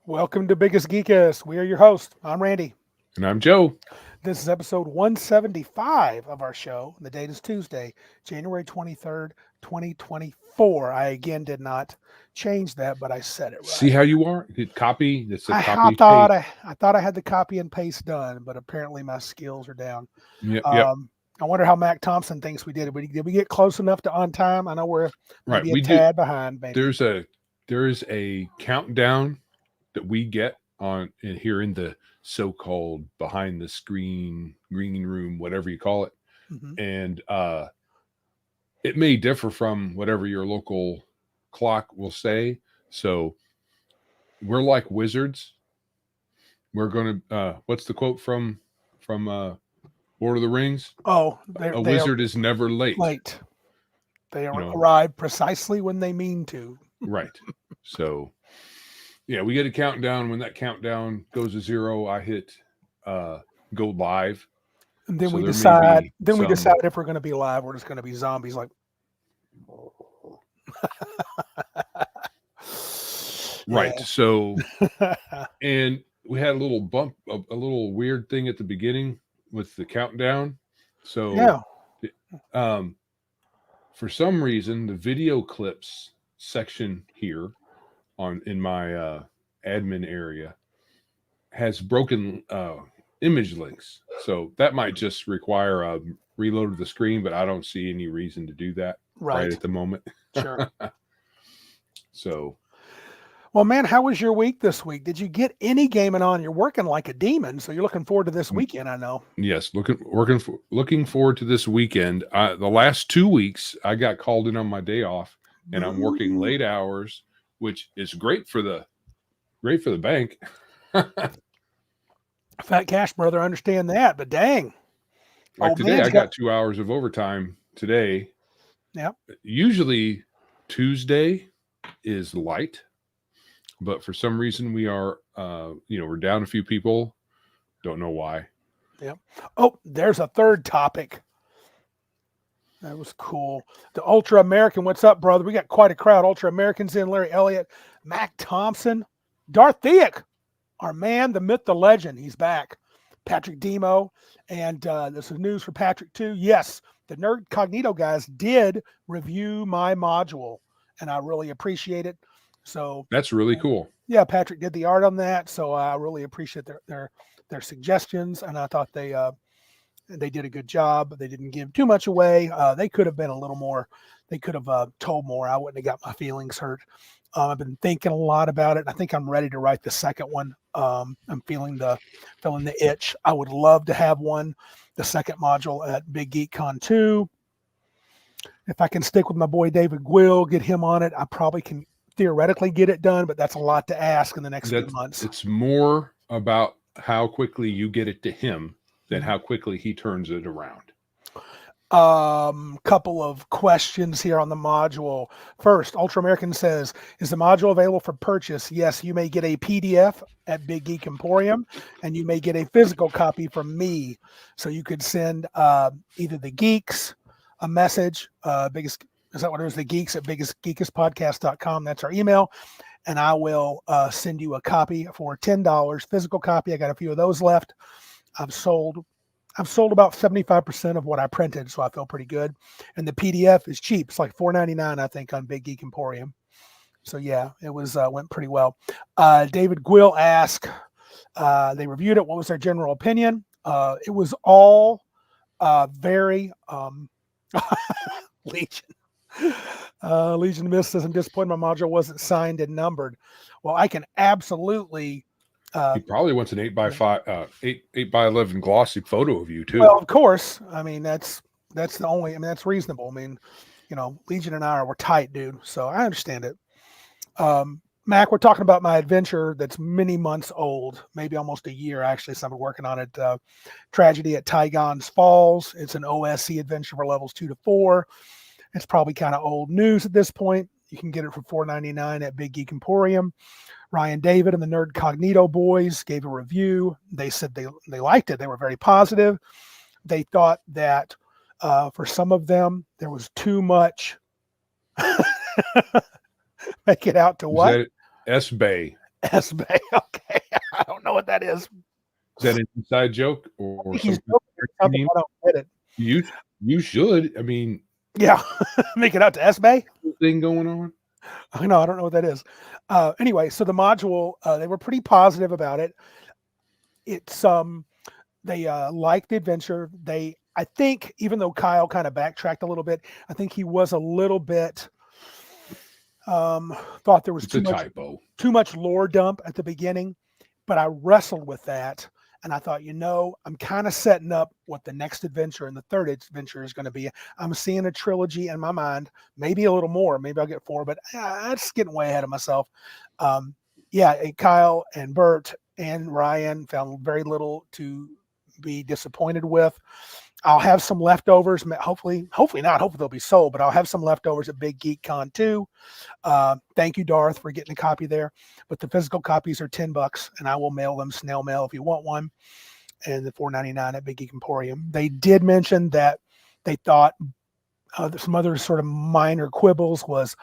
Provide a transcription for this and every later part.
Welcome to Biggest Geekest. We are your hosts. I'm Randy. And I'm Joe. This is episode 175 of our show. The date is Tuesday, January 23rd, 2024. I again did not change that, but I said it right. See how you are? Hit copy. That's a I copy. thought I had the copy and paste done, but apparently my skills are down. Yep. I wonder how Mac Thompson thinks we did. Did we get close enough to on time? I know we're maybe right. a tad behind. Maybe. There is a countdown that we get on here in the so-called behind the screen green room, whatever you call it. Mm-hmm. And it may differ from whatever your local clock will say. So we're like wizards. We're going to what's the quote from Lord of the Rings? Oh, a wizard is never late. They arrive precisely when they mean to. Right. So yeah, we get a countdown. When that countdown goes to 0, I hit go live. And then we decide. We decide if we're going to be live or just going to be zombies. Like, right. So, and we had a little bump, a little weird thing at the beginning with the countdown. So, for some reason, the video clips section here in my admin area has broken image links. So that might just require a reload of the screen, but I don't see any reason to do that right at the moment. Sure. So, well, man, how was your week this week? Did you get any gaming on? You're working like a demon, so you're looking forward to this weekend, I know. Yes, looking forward to this weekend. The last 2 weeks, I got called in on my day off, and I'm working late hours, which is great for the bank. Fat cash, brother. I understand that, but dang. Like today, I got 2 hours of overtime today. Yeah. Usually Tuesday is light, but for some reason we are, we're down a few people. Don't know why. Yeah. Oh, there's a third topic. That was cool. The Ultra American. What's up, brother? We got quite a crowd. Ultra Americans in. Larry Elliott, Mac Thompson, Darth Theak, our man, the myth, the legend. He's back. Patrick Demo. And this is news for Patrick, too. Yes, the Nerd Cognito guys did review my module, and I really appreciate it. So that's really cool. Yeah, Patrick did the art on that, so I really appreciate their suggestions, and I thought they did a good job. They didn't give too much away. They could have been a little more. They could have told more. I wouldn't have got my feelings hurt. I've been thinking a lot about it. I think I'm ready to write the second one. I'm feeling the itch. I would love to have the second module at Big Geek Con 2. If I can stick with my boy David Gwill, get him on it, I probably can theoretically get it done, but that's a lot to ask in the next few months. It's more about how quickly you get it to him than how quickly he turns it around. Couple of questions here on the module. First, Ultra American says, is the module available for purchase? Yes, you may get a PDF at Big Geek Emporium, and you may get a physical copy from me. So you could send either the geeks a message, is that what it is? The geeks at biggestgeekestpodcast.com. That's our email. And I will send you a copy for $10, physical copy. I got a few of those left. I've sold about 75% of what I printed, so I feel pretty good. And the PDF is cheap. It's like $4.99, I think, on Big Geek Emporium. So yeah, it was went pretty well. David Gwill asked, they reviewed it. What was their general opinion? It was all very Legion. Legion Mist says, I'm disappointed my module wasn't signed and numbered. Well, I can absolutely. He probably wants an 8x5, 8x11 glossy photo of you too. Well, of course. I mean, that's the only. I mean, that's reasonable. I mean, Legion and I we're tight, dude. So I understand it. Mac, we're talking about my adventure that's many months old, maybe almost a year actually. So I've been working on it. Tragedy at Tygon's Falls. It's an OSC adventure for levels 2 to 4. It's probably kind of old news at this point. You can get it for $4.99 at Big Geek Emporium. Ryan David and the Nerd Cognito boys gave a review. They said they liked it. They were very positive. They thought that for some of them, there was too much. Make it out to what? S-Bay. S-Bay. Okay. I don't know what that is. Is that an inside joke or He's something? something, I don't get it. You should. I mean, Yeah. Make it out to S-Bay. thing going on. I know. I don't know what that is. Anyway, so the module, they were pretty positive about it. It's they liked the adventure. I think, even though Kyle kind of backtracked a little bit, I think he was a little bit thought there was too much lore dump at the beginning, but I wrestled with that. And I thought, I'm kind of setting up what the next adventure and the third adventure is going to be. I'm seeing a trilogy in my mind, maybe a little more. Maybe I'll get 4, but it's getting way ahead of myself. Kyle and Bert and Ryan found very little to be disappointed with. I'll have some leftovers. Hopefully not. Hopefully they'll be sold, but I'll have some leftovers at Big Geek Con too. Thank you, Darth, for getting a copy there. But the physical copies are $10, and I will mail them snail mail if you want one. And the $4.99 at Big Geek Emporium. They did mention that they thought some other sort of minor quibbles was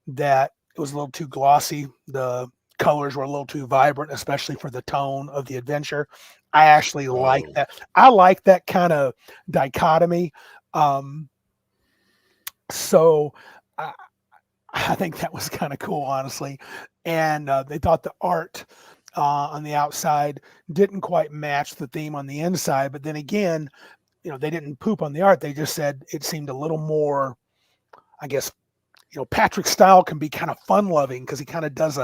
that it was a little too glossy. The colors were a little too vibrant, especially for the tone of the adventure. I actually like that. I like that kind of dichotomy. So I think that was kind of cool, honestly. And they thought the art on the outside didn't quite match the theme on the inside. But then again, they didn't poop on the art. They just said it seemed a little more, I guess, Patrick's style can be kind of fun loving because he kind of does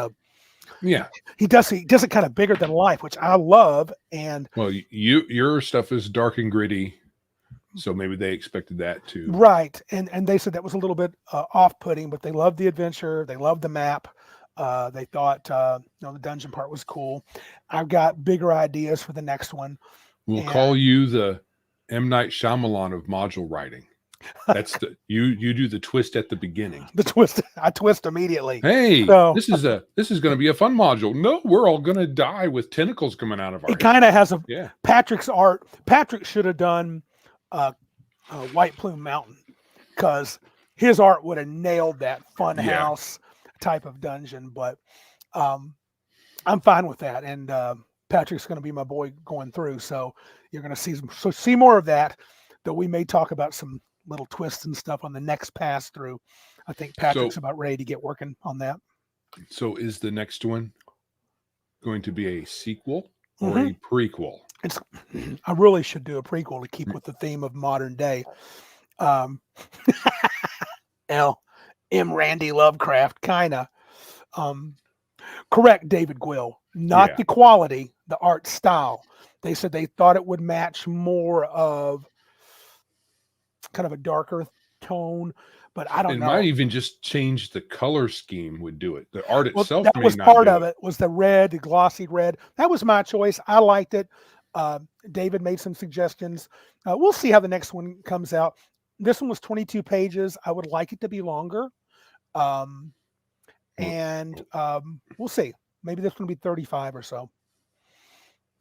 he does it kind of bigger than life, which I love. And well, your stuff is dark and gritty, so maybe they expected that too, right? And they said that was a little bit off-putting, but they loved the adventure, they loved the map. They thought the dungeon part was cool. I've got bigger ideas for the next one. We'll call you the M. Night Shyamalan of module writing. That's you do the twist at the beginning. The twist, I twist immediately. Hey, so, this is going to be a fun module. No, we're all going to die with tentacles coming out of our. It kind of has Patrick's art. Patrick should have done White Plume Mountain because his art would have nailed that fun house type of dungeon. But I'm fine with that, and Patrick's going to be my boy going through. So you're going to see more of that. Though we may talk about some little twists and stuff on the next pass through. I think Patrick's about ready to get working on that. So is the next one going to be a sequel or a prequel? I really should do a prequel to keep with the theme of modern day. M. Randy Lovecraft, kind of. Correct, David Gwill. Not the quality, the art style. They said they thought it would match more of kind of a darker tone, but I don't know. It might even just change the color scheme would do it. The art itself that was part of it, was the red, the glossy red. That was my choice. I liked it. David made some suggestions. We'll see how the next one comes out. This one was 22 pages. I would like it to be longer. And we'll see. Maybe this one will be 35 or so.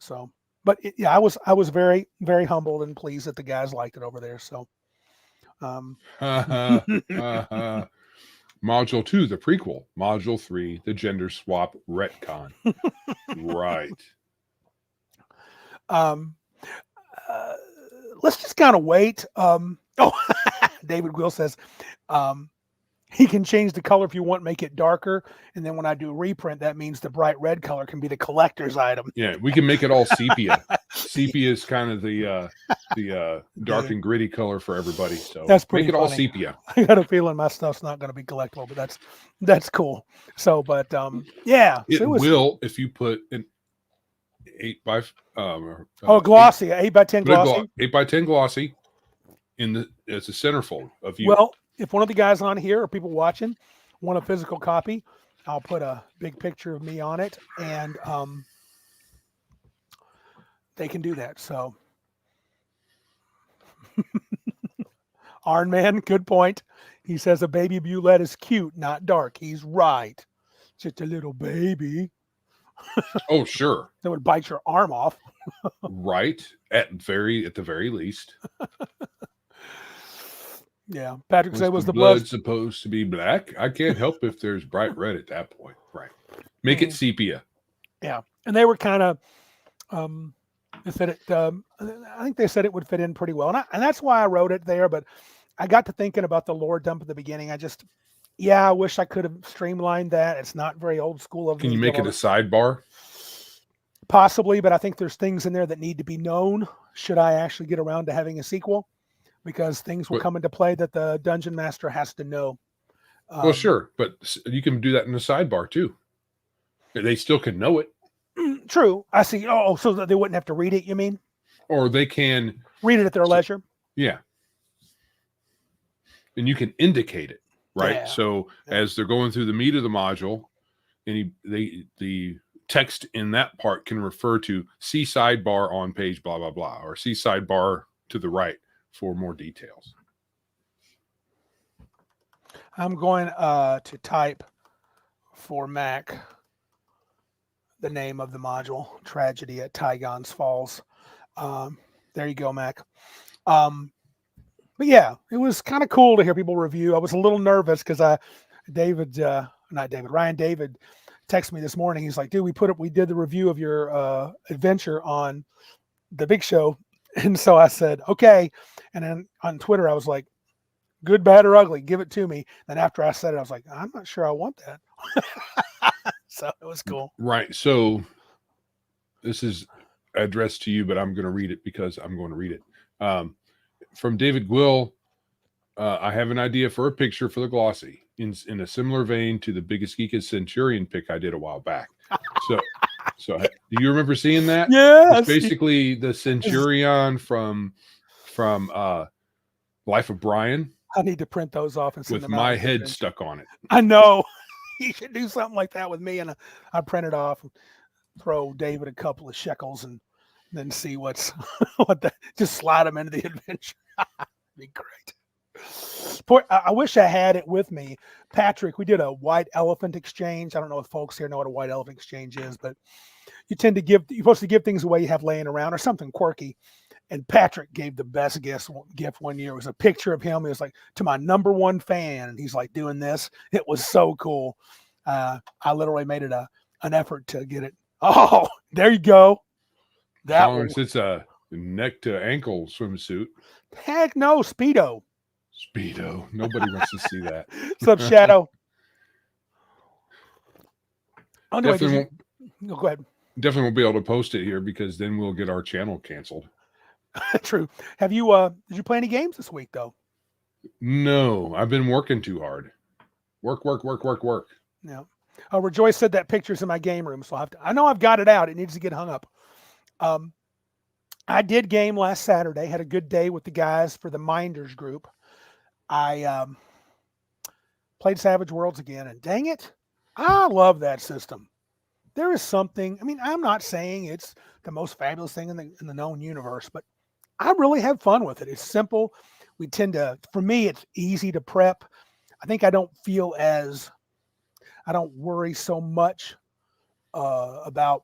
So, but I was very, very humbled and pleased that the guys liked it over there. So, Module 2, the prequel. Module 3, the gender swap retcon. Right. Let's just kind of wait. David Gwill says he can change the color if you want, make it darker. And then when I do a reprint, that means the bright red color can be the collector's item. Yeah, we can make it all sepia. Sepia is kind of the dark and gritty color for everybody. So that's pretty make it funny. all sepia. I got a feeling my stuff's not going to be collectible, but that's cool. So, but it will if you put an 8x glossy 8x10 glossy 8x10 glossy as a centerfold of you. Well, if one of the guys on here or people watching want a physical copy, I'll put a big picture of me on it, and they can do that. So, Iron Man, good point. He says a baby Bulette is cute, not dark. He's right. Just a little baby. Oh, sure. That would bite your arm off. Right. At the very least. Yeah. Patrick said was the blood supposed to be black? I can't help if there's bright red at that point. Right. Make it sepia. Yeah, and they were kind of. They said it. I think they said it would fit in pretty well, and that's why I wrote it there. But I got to thinking about the lore dump at the beginning. I wish I could have streamlined that. It's not very old school of me. Can you to do make it all a that. sidebar? Possibly, but I think there's things in there that need to be known should I actually get around to having a sequel, because things will But- come into play that the dungeon master has to know. Well, sure, but you can do that in a sidebar too. They still can know it, True. I see. Oh, so that they wouldn't have to read it, you mean? or they can Read it at their leisure. Yeah. And you can indicate it, right? Yeah. So as they're going through the meat of the module, the text in that part can refer to see sidebar on page blah blah blah, or see sidebar to the right for more details. I'm going to type for Mac the name of the module, Tragedy at Tygon's Falls. There you go, Mac. But yeah, it was kind of cool to hear people review. I was a little nervous because Ryan David texted me this morning. He's like, dude, we did the review of your adventure on the big show. And so I said, okay. And then on Twitter, I was like, good, bad, or ugly, give it to me. Then after I said it, I was like, I'm not sure I want that. So it was cool. Right. So this is addressed to you, but I'm going to read it because I'm going to read it. From David Gwill, I have an idea for a picture for the glossy in a similar vein to the Biggest Geek Centurion pick I did a while back. So do you remember seeing that? Yeah. It's basically the Centurion from Life of Brian. I need to print those off and send with them out. my head stuck on it. I know. You should do something like that with me, and I print it off and throw David a couple of shekels and then see just slide them into the adventure. Be great. I wish I had it with me. Patrick, we did a white elephant exchange. I don't know if folks here know what a white elephant exchange is, but you're supposed to give things away you have laying around or something quirky. And Patrick gave the best gift one year. It was a picture of him. It was like, to my number one fan. And he's like doing this. It was so cool. I literally made it an effort to get it. Oh, there you go. It's a neck to ankle swimsuit. Heck no, Speedo. Nobody wants to see that. What's up, Shadow? Anyway, Definitely go ahead. Definitely won't be able to post it here because then we'll get our channel canceled. True. Have you did you play any games this week though? No, I've been working too hard. Work. Yeah. Rejoice said that picture's in my game room, so I know I've got it out. It needs to get hung up. I did game last Saturday. Had a good day with the guys for the Minders group. I played Savage Worlds again, and dang it, I love that system. There is something. I mean, I'm not saying it's the most fabulous thing in the known universe, but I really have fun with it. It's simple. For me, it's easy to prep. I think I don't worry so much about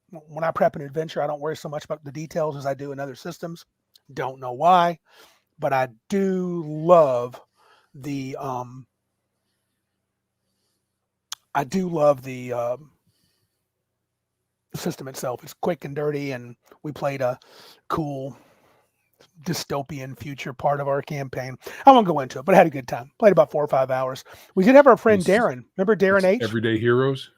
when I prep an adventure. I don't worry so much about the details as I do in other systems. Don't know why, but I do love the system itself. It's quick and dirty, and we played a cool dystopian future part of our campaign. I won't go into it, but I had a good time. Played about 4 or 5 hours. We did have our friend Darren. Remember Darren H? Everyday Heroes?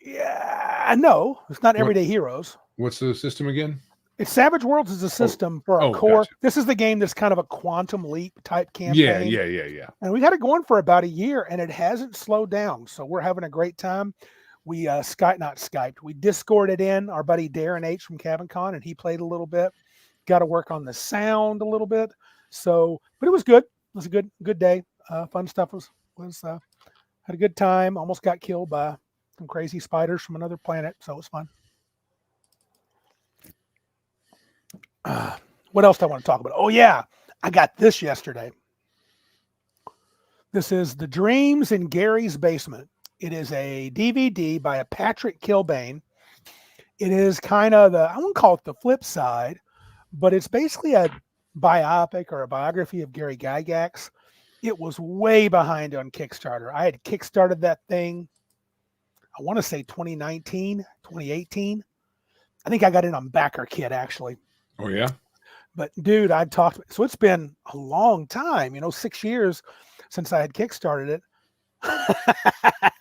Yeah, no, it's not Everyday Heroes. What's the system again? It's Savage Worlds is a system for a core. Gotcha. This is the game that's kind of a quantum leap type campaign. Yeah. And we had it going for about a year, and it hasn't slowed down. So we're having a great time. We we Discorded in our buddy Darren H from Cabin Con, and he played a little bit. Got to work on the sound a little bit. So, but it was good. It was a good day. Fun stuff was had a good time. Almost got killed by some crazy spiders from another planet. So it was fun. What else do I want to talk about? Oh yeah, I got this yesterday. This is The Dreams in Gary's Basement. It is a DVD by a Patrick Kilbane. It is kind of I wouldn't call it the flip side, but it's basically a biopic or a biography of Gary Gygax. It was way behind on Kickstarter. I had kickstarted that thing, I want to say 2019, 2018. I think I got in on Backer Kit actually. Oh yeah. But dude, so it's been a long time, 6 years since I had kickstarted it.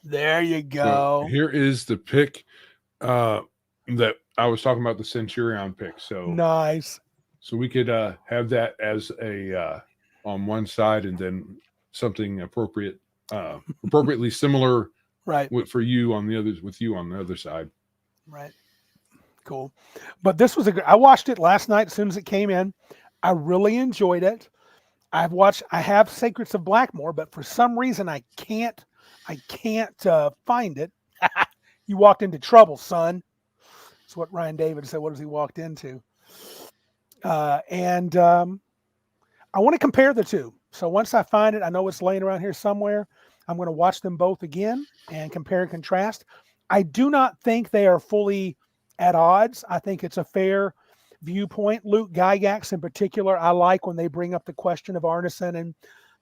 There you go. So here is the pick that I was talking about, the Centurion pick. So nice. So we could have that as a on one side, and then something appropriately similar, right, for you on the others, with you on the other side. Right. Cool. But this was I watched it last night as soon as it came in. I really enjoyed it. I have Secrets of Blackmore, but for some reason I can't find it. You walked into trouble, son. That's what Ryan David said. What has he walked into? And I want to compare the two. So once I find it, I know it's laying around here somewhere. I'm going to watch them both again and compare and contrast. I do not think they are fully at odds. I think it's a fair viewpoint. Luke Gygax in particular, I like when they bring up the question of Arneson and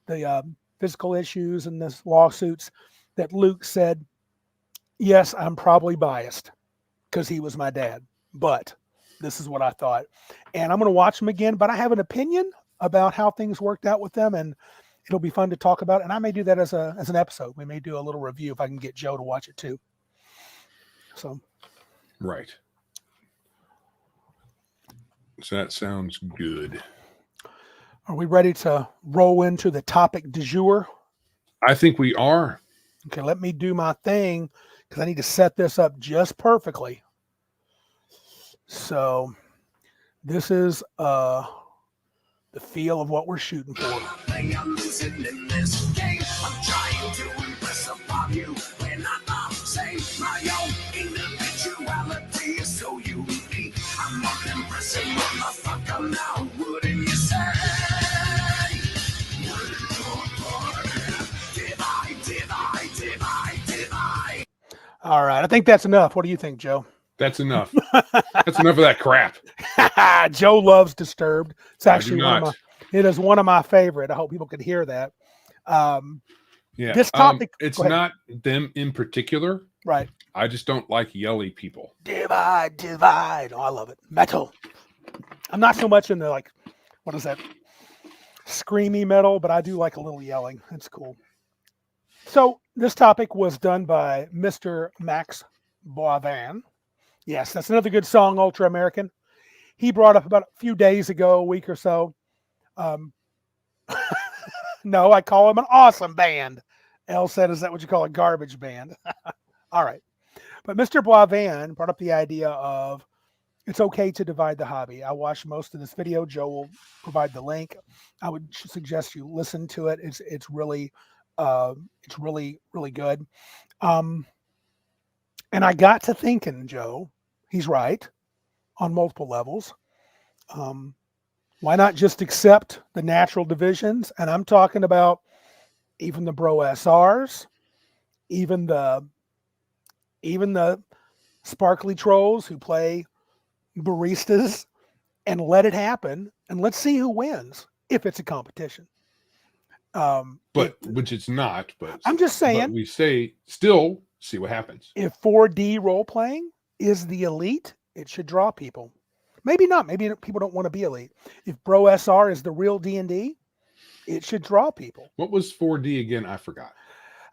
the physical issues and the lawsuits, that Luke said, yes, I'm probably biased because he was my dad, but this is what I thought. And I'm going to watch them again, but I have an opinion about how things worked out with them, and it'll be fun to talk about. And I may do that as an episode. We may do a little review if I can get Joe to watch it too. So, right. So that sounds good. Are we ready to roll into the topic du jour? I think we are. Okay, let me do my thing because I need to set this up just perfectly. So this is the feel of what we're shooting for. I'm losing in this game. I'm trying to impress upon you. When I'm saying my own individuality is so unique. I'm an impressive motherfucker now, wouldn't you say? All right, I think that's enough. What do you think, Joe? That's enough. That's enough of that crap. Joe loves Disturbed. It's actually it is one of my favorite. I hope people could hear that. Yeah. This topic, it's not them in particular. Right. I just don't like yelly people. Divide. Oh, I love it. Metal. I'm not so much into what is that? Screamy metal, but I do like a little yelling. It's cool. So this topic was done by Mr. Max Boivin. Yes, that's another good song, Ultra American. He brought up about a few days ago, a week or so. No, I call him an awesome band. Elle said, is that what you call a garbage band? All right. But Mr. Boivin brought up the idea of it's okay to divide the hobby. I watched most of this video. Joe will provide the link. I would suggest you listen to it. It's really good. And I got to thinking, Joe, he's right on multiple levels. Why not just accept the natural divisions? And I'm talking about even the BrOSRs, even the sparkly trolls who play baristas, and let it happen. And let's see who wins if it's a competition. Which it's not, but I'm just saying, we say still see what happens. If 4D role playing is the elite, it should draw people. Maybe not. Maybe people don't want to be elite. If BrOSR is the real D&D, it should draw people. What was 4D again? I forgot.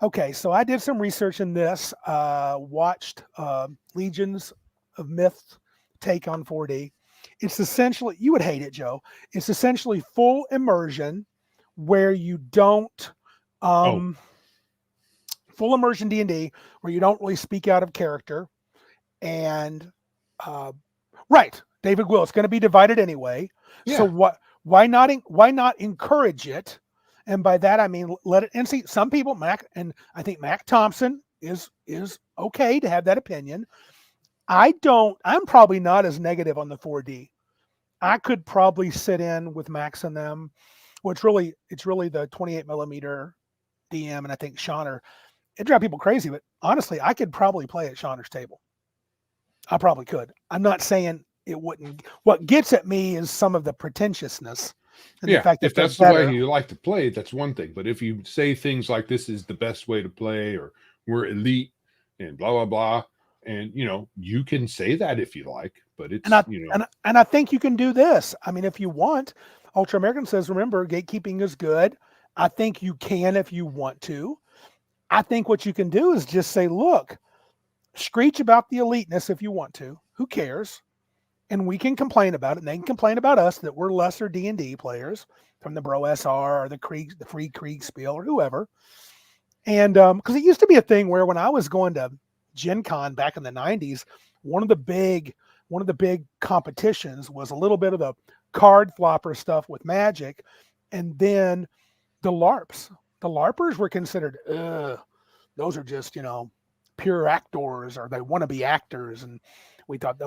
Okay, so I did some research in this. Watched Legions of Myth take on 4D. It's essentially, you would hate it, Joe. It's essentially full immersion where you don't full immersion D&D where you don't really speak out of character. And right, David Will, it's going to be divided anyway. Yeah. So why not encourage it? And by that I mean let it. And see, some people, I think Mac Thompson is okay to have that opinion. I'm probably not as negative on the 4D. I could probably sit in with Max and them. Well, it's really the 28 millimeter DM, and I think Shauner. It drive people crazy, but honestly, I could probably play at Shauner's table. I probably could. I'm not saying it wouldn't. What gets at me is some of the pretentiousness. And the fact that if that's the way you like to play, that's one thing. But if you say things like this is the best way to play, or we're elite, and blah blah blah. And you can say that if you like, but it's and I think you can do this. I mean, if you want. Ultra American says, remember, gatekeeping is good. I think you can if you want to. I think what you can do is just say, look, screech about the eliteness if you want to. Who cares? And we can complain about it, and they can complain about us that we're lesser D&D players from the BrOSR or the Free Kriegspiel or whoever. And because it used to be a thing where when I was going to Gen Con back in the 90s, one of the big competitions was a little bit of the card flopper stuff with Magic, and then the LARPs. The LARPers were considered, those are just, pure actors, or they want to be actors. And we thought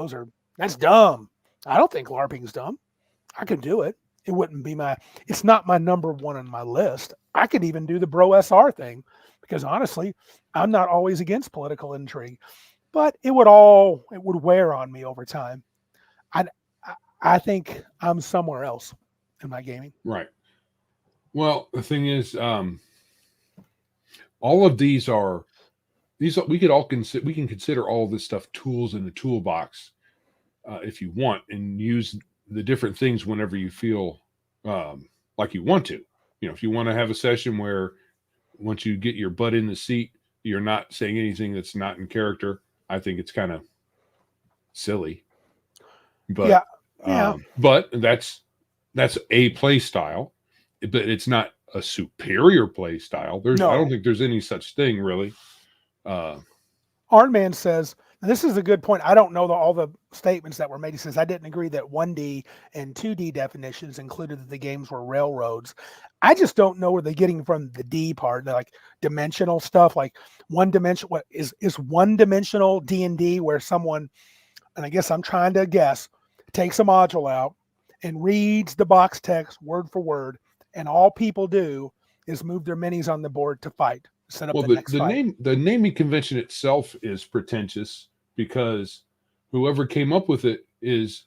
that's dumb. I don't think LARPing's dumb. I could do it. It wouldn't be it's not my number one on my list. I could even do the BrOSR thing because honestly, I'm not always against political intrigue, but it would wear on me over time. I think I'm somewhere else in my gaming. Right. Well, the thing is, all of these we can consider all this stuff tools in the toolbox if you want, and use the different things whenever you feel like you want to. If you want to have a session where once you get your butt in the seat, you're not saying anything that's not in character, I think it's kind of silly. But but that's a play style, but it's not a superior play style. I don't think there's any such thing really. Arnman says, and this is a good point. I don't know all the statements that were made. He says, I didn't agree that 1D and 2D definitions included that the games were railroads. I just don't know where they're getting from the D part, like dimensional stuff, like one dimension. What is one-dimensional D&D where someone, and I guess I'm trying to guess, takes a module out and reads the box text word for word, and all people do is move their minis on the board to fight. Set up the naming convention itself is pretentious because whoever came up with it is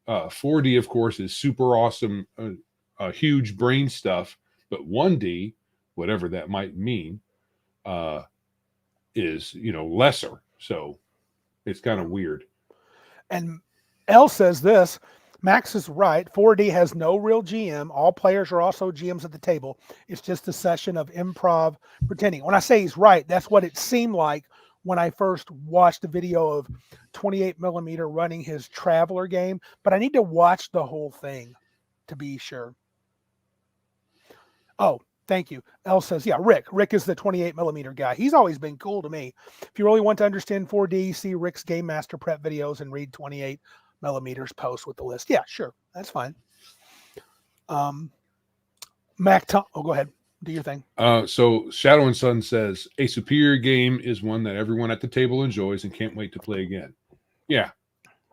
4D, of course, is super awesome, huge brain stuff, but 1D, whatever that might mean, is lesser. So it's kind of weird. And L says this. Max is right. 4D has no real GM. All players are also GMs at the table. It's just a session of improv pretending. When I say he's right, that's what it seemed like when I first watched the video of 28mm running his Traveler game. But I need to watch the whole thing to be sure. Oh, thank you. L says, yeah, Rick. Rick is the 28mm guy. He's always been cool to me. If you really want to understand 4D, see Rick's Game Master prep videos and read 28mm post with the list. Yeah, sure. That's fine. Mac, go ahead. Do your thing. So Shadow and Sun says, a superior game is one that everyone at the table enjoys and can't wait to play again. Yeah,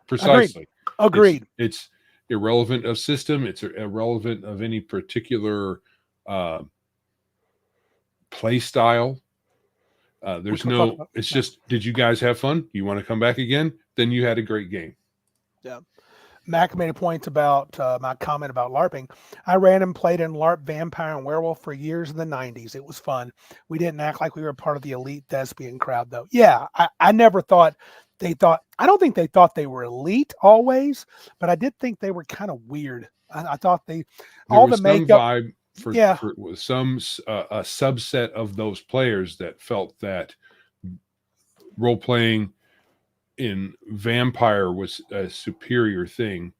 precisely. Agreed. It's irrelevant of system. It's irrelevant of any particular play style. It's just, did you guys have fun? You want to come back again? Then you had a great game. Yeah. Mac made a point about my comment about LARPing. I ran and played in LARP Vampire and Werewolf for years in the 90s. It was fun. We didn't act like we were part of the elite thespian crowd, though. Yeah, I never thought I don't think they thought they were elite always, but I did think they were kind of weird. I thought the makeup vibe for some a subset of those players that felt that role playing in Vampire was a superior thing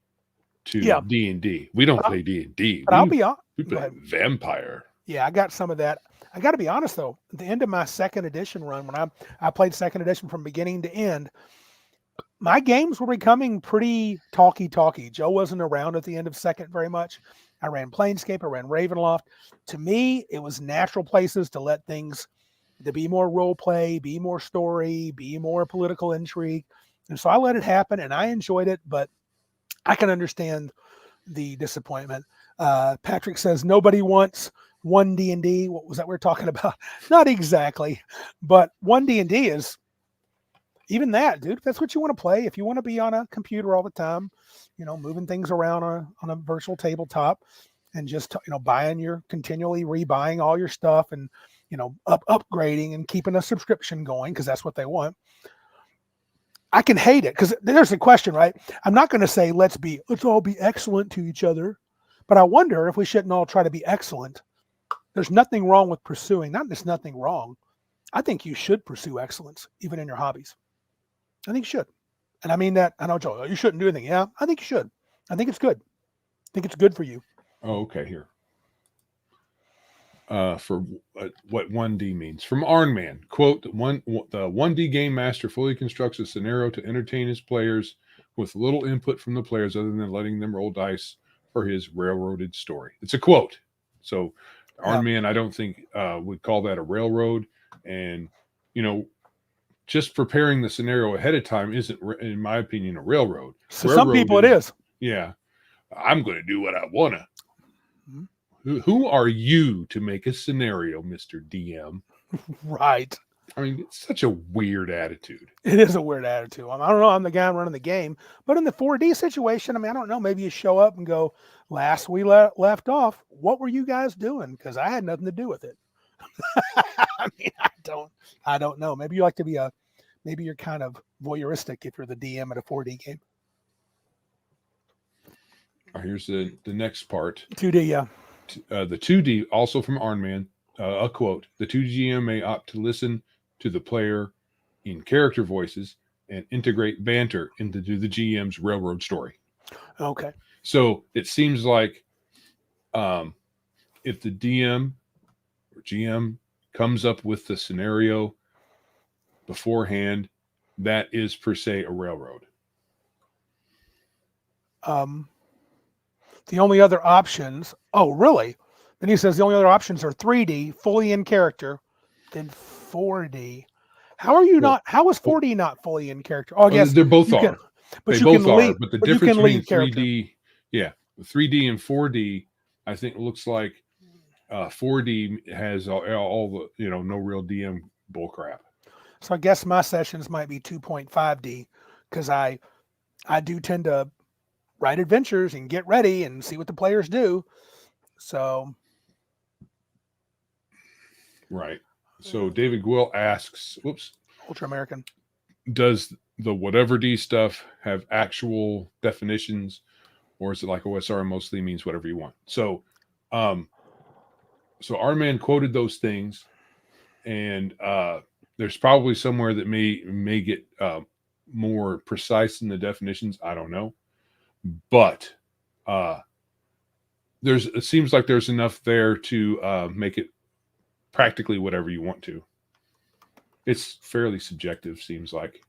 to D&D. We don't play D&D. But I'll be honest. We play Vampire. Yeah, I got some of that. I got to be honest, though. At the end of my second edition run, when I played second edition from beginning to end, my games were becoming pretty talky. Joe wasn't around at the end of second very much. I ran Planescape. I ran Ravenloft. To me, it was natural places to let things to be more role play, be more story, be more political intrigue. And so I let it happen and I enjoyed it, but I can understand the disappointment. Patrick says nobody wants one D&D. What was that we're talking about? Not exactly, but one D&D is even that, dude. If that's what you want to play. If you want to be on a computer all the time, moving things around on a virtual tabletop and just, continually rebuying all your stuff and, upgrading and keeping a subscription going because that's what they want. I can hate it because there's a question, right? I'm not going to say let's all be excellent to each other, but I wonder if we shouldn't all try to be excellent. There's nothing wrong with pursuing. Not there's nothing wrong. I think you should pursue excellence even in your hobbies. I think you should, and I mean that. I know, Joe, you shouldn't do anything. Yeah, I think you should. I think it's good. I think it's good for you. Oh, okay. Here. For what 1D means. From Arnman, quote, the 1D game master fully constructs a scenario to entertain his players with little input from the players other than letting them roll dice for his railroaded story. It's a quote. So Arnman, I don't think would call that a railroad. And, just preparing the scenario ahead of time isn't, in my opinion, a railroad. So some people it is. Yeah. I'm going to do what I want to. Mm-hmm. Who are you to make a scenario, Mr. DM? Right. I mean, it's such a weird attitude. It is a weird attitude. I don't know. I'm the guy running the game. But in the 4D situation, I mean, I don't know. Maybe you show up and go, last we left off, what were you guys doing? Because I had nothing to do with it. I mean, I don't know. Maybe you like to be maybe you're kind of voyeuristic if you're the DM at a 4D game. Here's the next part. 2D, yeah. The 2D, also from Arnman, a quote, the 2GM may opt to listen to the player in character voices and integrate banter into the GM's railroad story. Okay. So it seems like if the DM or GM comes up with the scenario beforehand, that is per se a railroad. The only other options, oh, really? Then he says the only other options are 3D, fully in character, then 4D. How is 4D not fully in character? Oh, I guess they both are. But they you both can are. leave, But the but difference between 3D, character. 3D and 4D, I think looks like 4D has all the, no real DM bullcrap. So I guess my sessions might be 2.5D because I do tend to write adventures and get ready and see what the players do. So. Right. So David Gwill asks, Ultra American. Does the whatever D stuff have actual definitions, or is it like OSR mostly means whatever you want? So our man quoted those things, and there's probably somewhere that may get more precise in the definitions. I don't know. But it seems like there's enough there to make it practically whatever you want to. It's fairly subjective, seems like.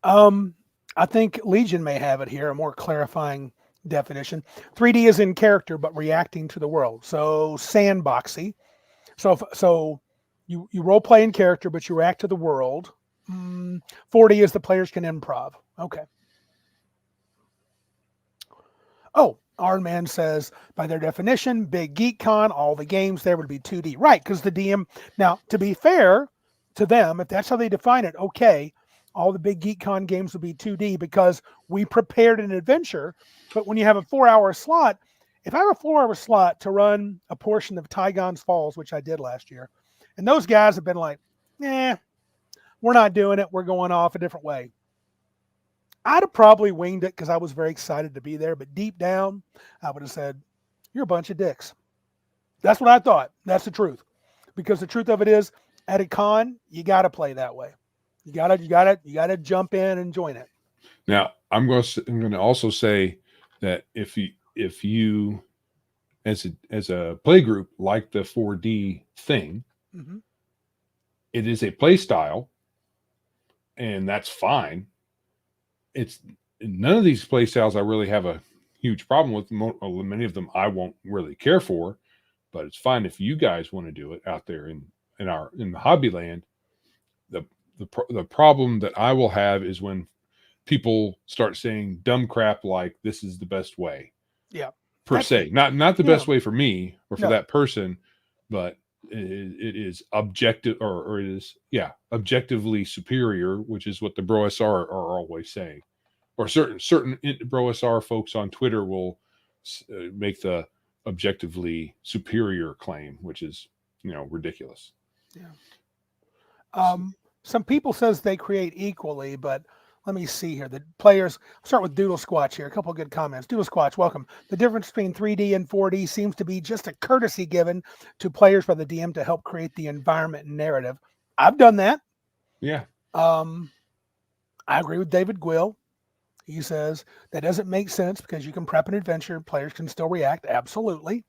I think Legion may have it here, a more clarifying definition. 3D is in character, but reacting to the world. So sandboxy. So you role play in character, but you react to the world. 4D is the players can improv. Okay. Oh, Arnman says, by their definition, Big Geek Con, all the games there would be 2D. Right, because the DM... Now, to be fair to them, if that's how they define it, okay, all the Big Geek Con games would be 2D because we prepared an adventure. But when you have a 4-hour slot, if I have a 4-hour slot to run a portion of Tygon's Falls, which I did last year, and those guys have been like, we're not doing it. We're going off a different way. I'd have probably winged it because I was very excited to be there. But deep down, I would have said, you're a bunch of dicks. That's what I thought. That's the truth. Because the truth of it is, at a con, you got to play that way. You gotta jump in and join it. Now, I'm going to also say that if you as a play group like the 4D thing, it is a play style, and that's fine. It's none of these play styles I really have a huge problem with. Many of them I won't really care for, but it's fine if you guys want to do it out there in the hobby land. The problem that I will have is when people start saying dumb crap like this is the best way. Yeah. Per se. Not the best way for me or for that person, but it is objective or it is objectively superior, which is what the BrOSR are always saying. Or certain BrOSR folks on Twitter will make the objectively superior claim, which is ridiculous. Yeah. Some people says they create equally, but let me see here. The players, I'll start with Doodle Squatch here. A couple of good comments. Doodle Squatch, welcome. The difference between 3D and 4D seems to be just a courtesy given to players by the DM to help create the environment and narrative. I've done that. Yeah. I agree with David Gwill. He says that doesn't make sense because you can prep an adventure. Players can still react. Absolutely.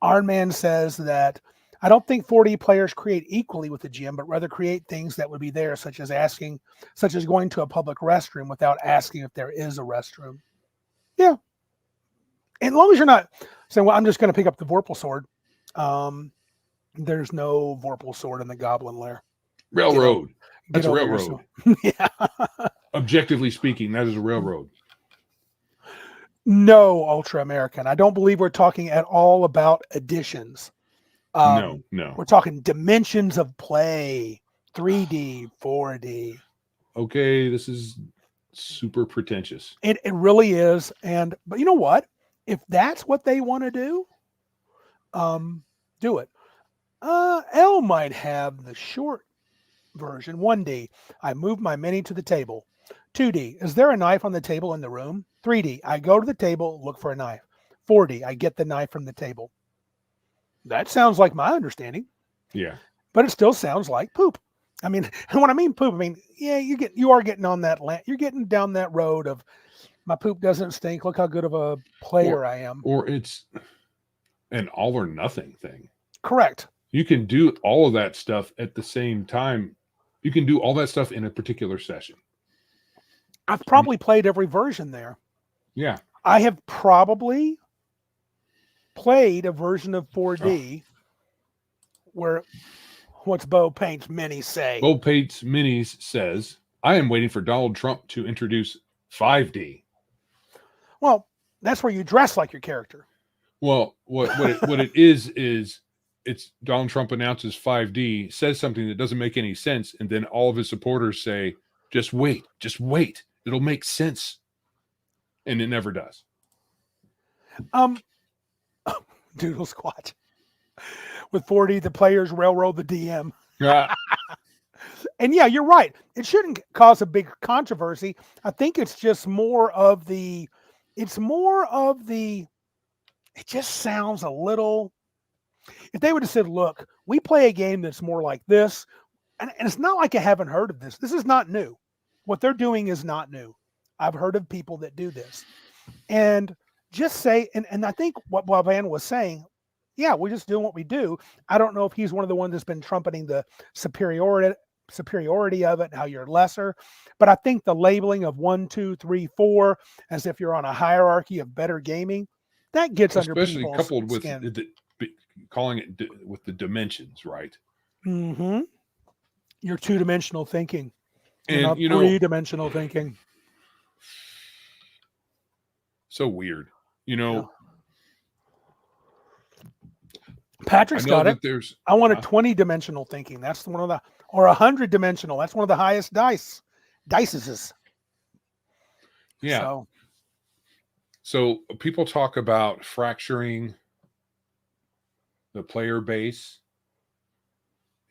Iron Man says that I don't think 4D players create equally with the GM, but rather create things that would be there, such as going to a public restroom without asking if there is a restroom. Yeah. And as long as you're not saying, well, I'm just going to pick up the Vorpal sword. There's no Vorpal sword in the Goblin Lair. Railroad. That's a railroad. Yourself. Yeah. Objectively speaking, that is a railroad. No, Ultra American. I don't believe we're talking at all about additions. No. We're talking dimensions of play, 3D, 4D. Okay, this is super pretentious. It really is. But you know what? If that's what they want to do it. L might have the short version. 1D, I move my mini to the table. 2D, is there a knife on the table in the room? 3D, I go to the table, look for a knife. 4D, I get the knife from the table. That sounds like my understanding. Yeah. But it still sounds like poop. I mean, and when I mean poop, I mean, yeah, you are getting on that you're getting down that road of my poop doesn't stink. Look how good of a player I am. Or it's an all or nothing thing. Correct. You can do all of that stuff at the same time. You can do all that stuff in a particular session. I've probably played every version there. Yeah. I have probably played a version of 4D where what's Bo Paint's Mini say? Bo Paint's Minis says, I am waiting for Donald Trump to introduce 5D. Well, that's where you dress like your character. Well, what it is it's Donald Trump announces 5D, says something that doesn't make any sense, and then all of his supporters say, just wait. It'll make sense. And it never does. Doodle Squatch. With 4D, the players railroad the DM. And yeah, you're right. It shouldn't cause a big controversy. I think it's just more of the, it just sounds a little, if they would have said, look, we play a game that's more like this, and it's not like I haven't heard of this. This is not new. What they're doing is not new. I've heard of people that do this. And just say, and I think what Boban was saying, yeah, we're just doing what we do. I don't know if he's one of the ones that's been trumpeting the superiority of it, how you're lesser. But I think the labeling of 1, 2, 3, 4, as if you're on a hierarchy of better gaming, that gets especially under people's coupled with skin. calling it with the dimensions, right? Mm-hmm. You're two-dimensional thinking. You're And not three-dimensional thinking. So weird. Yeah. Patrick's got it. I want a 20-dimensional thinking. That's one of the, or 100-dimensional. That's one of the highest dices. Yeah. So people talk about fracturing the player base,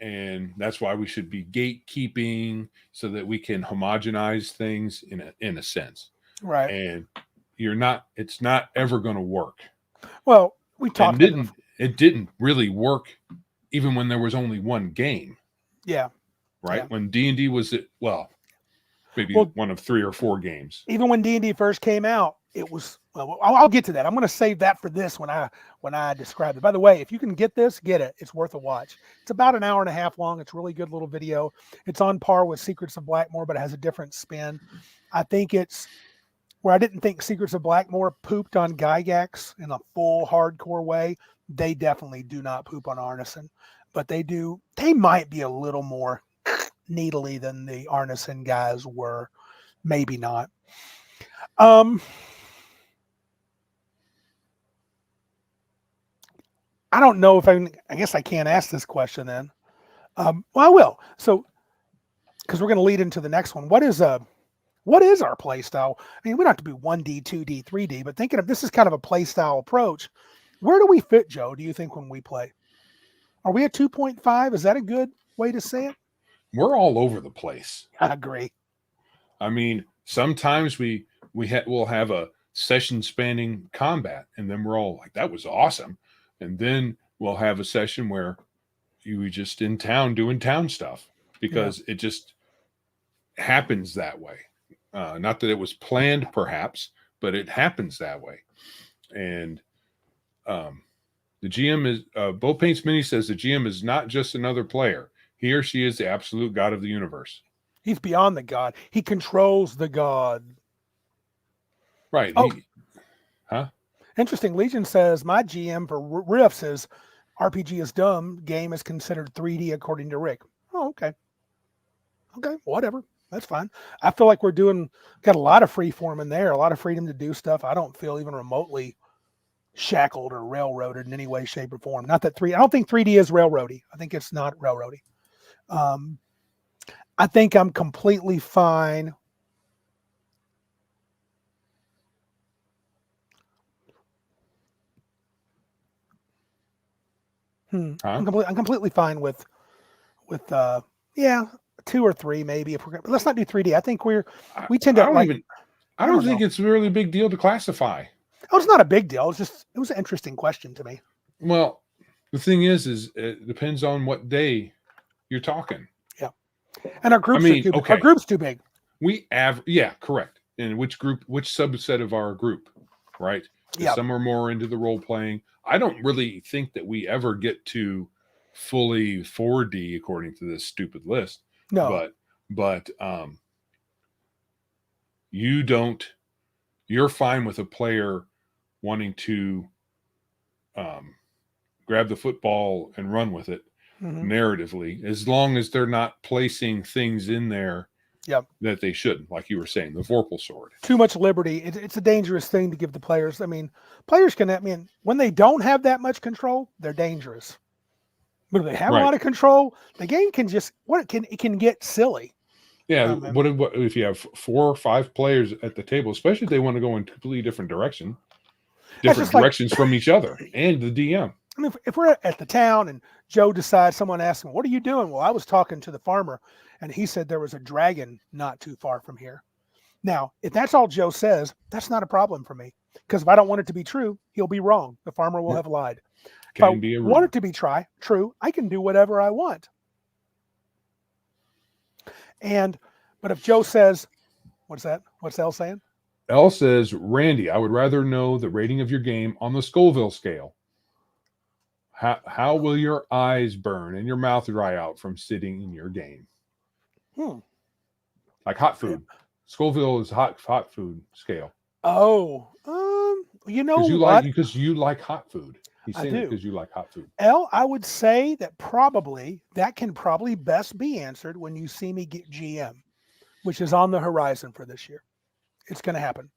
and that's why we should be gatekeeping so that we can homogenize things in a sense. Right. And it's not ever going to work. Well, we talked it didn't really work even when there was only one game. Yeah. Right. Yeah. When D&D was maybe one of 3 or 4 games. Even when D&D first came out, it was, well, I'll get to that. I'm going to save that for this when I describe it. By the way, if you can get this, get it. It's worth a watch. It's about an hour and a half long. It's a really good little video. It's on par with Secrets of Blackmore, but it has a different spin. I think it's where I didn't think Secrets of Blackmore pooped on Gygax in a full hardcore way. They definitely do not poop on Arneson, but they do. They might be a little more needly than the Arneson guys were. Maybe not. I don't know if I guess I can't ask this question then. Well, I will. So, because we're going to lead into the next one. What is our play style? I mean, we don't have to be 1D, 2D, 3D, but thinking of this is kind of a play style approach. Where do we fit, Joe, do you think, when we play? Are we at 2.5? Is that a good way to say it? we're all over the place. I agree. I mean, sometimes we'll have a session spanning combat, and then we're all like, that was awesome. And then we'll have a session where you were just in town doing town stuff because it just happens that way. Not that it was planned, perhaps, but it happens that way. And the GM is Bo Paints Mini says the GM is not just another player. He or she is the absolute god of the universe. He's beyond the god. He controls the god. Right. Oh, interesting. Legion says my GM for Riffs is RPG is dumb. Game is considered 3D according to Rick. Oh, okay. Okay, whatever. That's fine. I feel like we're got a lot of free form in there, a lot of freedom to do stuff. I don't feel even remotely shackled or railroaded in any way, shape, or form. Not that I don't think 3D is railroady. I think it's not railroady. I think I'm completely fine. I'm completely fine with 2 or 3 maybe if we're gonna, but let's not do 3D. I think we tend to I don't think it's a really big deal to classify. Oh, it's not a big deal. It was an interesting question to me. Well, the thing is it depends on what day you're talking. Yeah. And our groups are too big. Our group's too big. Correct. And which subset of our group, right? Yeah. Some are more into the role playing. I don't really think that we ever get to fully 4D according to this stupid list. No. But you're fine with a player wanting to grab the football and run with it narratively, as long as they're not placing things in there that they shouldn't, like you were saying, the Vorpal sword. Too much liberty. It's a dangerous thing to give the players. I mean, players when they don't have that much control, they're dangerous. But if they have a lot of control, the game can it can get silly. Yeah, what if you have 4 or 5 players at the table, especially if they want to go in completely different directions from each other and the DM. I mean, if we're at the town and Joe decides, someone asks him, "What are you doing?" Well, I was talking to the farmer, and he said there was a dragon not too far from here. Now, if that's all Joe says, that's not a problem for me, because if I don't want it to be true, he'll be wrong. The farmer will have lied. If I want it to be true, I can do whatever I want. But if Joe says, what's that? What's L saying? L says, Randy, I would rather know the rating of your game on the Scoville scale. How will your eyes burn and your mouth dry out from sitting in your game? Like hot food. Scoville is hot food scale. Oh, because you like hot food. He's saying it because you like hot food. L, I would say that can probably best be answered when you see me get GM, which is on the horizon for this year. It's going to happen.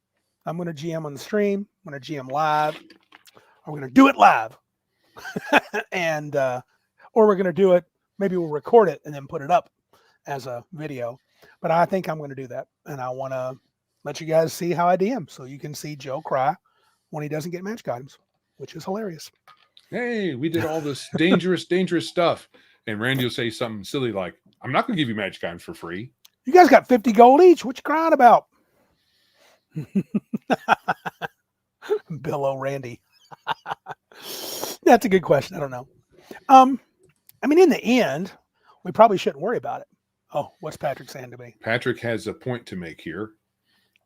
I'm going to GM on the stream. I'm going to GM live. We're going to do it live. And or we're going to do it. Maybe we'll record it and then put it up as a video. But I think I'm going to do that. And I want to let you guys see how I DM, so you can see Joe cry when he doesn't get magic items, which is hilarious. Hey, we did all this dangerous stuff. And Randy will say something silly like, I'm not going to give you magic items for free. You guys got 50 gold each. What you crying about? Bill O'Randy. That's a good question. I don't know. In the end, we probably shouldn't worry about it. Oh, what's Patrick saying to me? Patrick has a point to make here.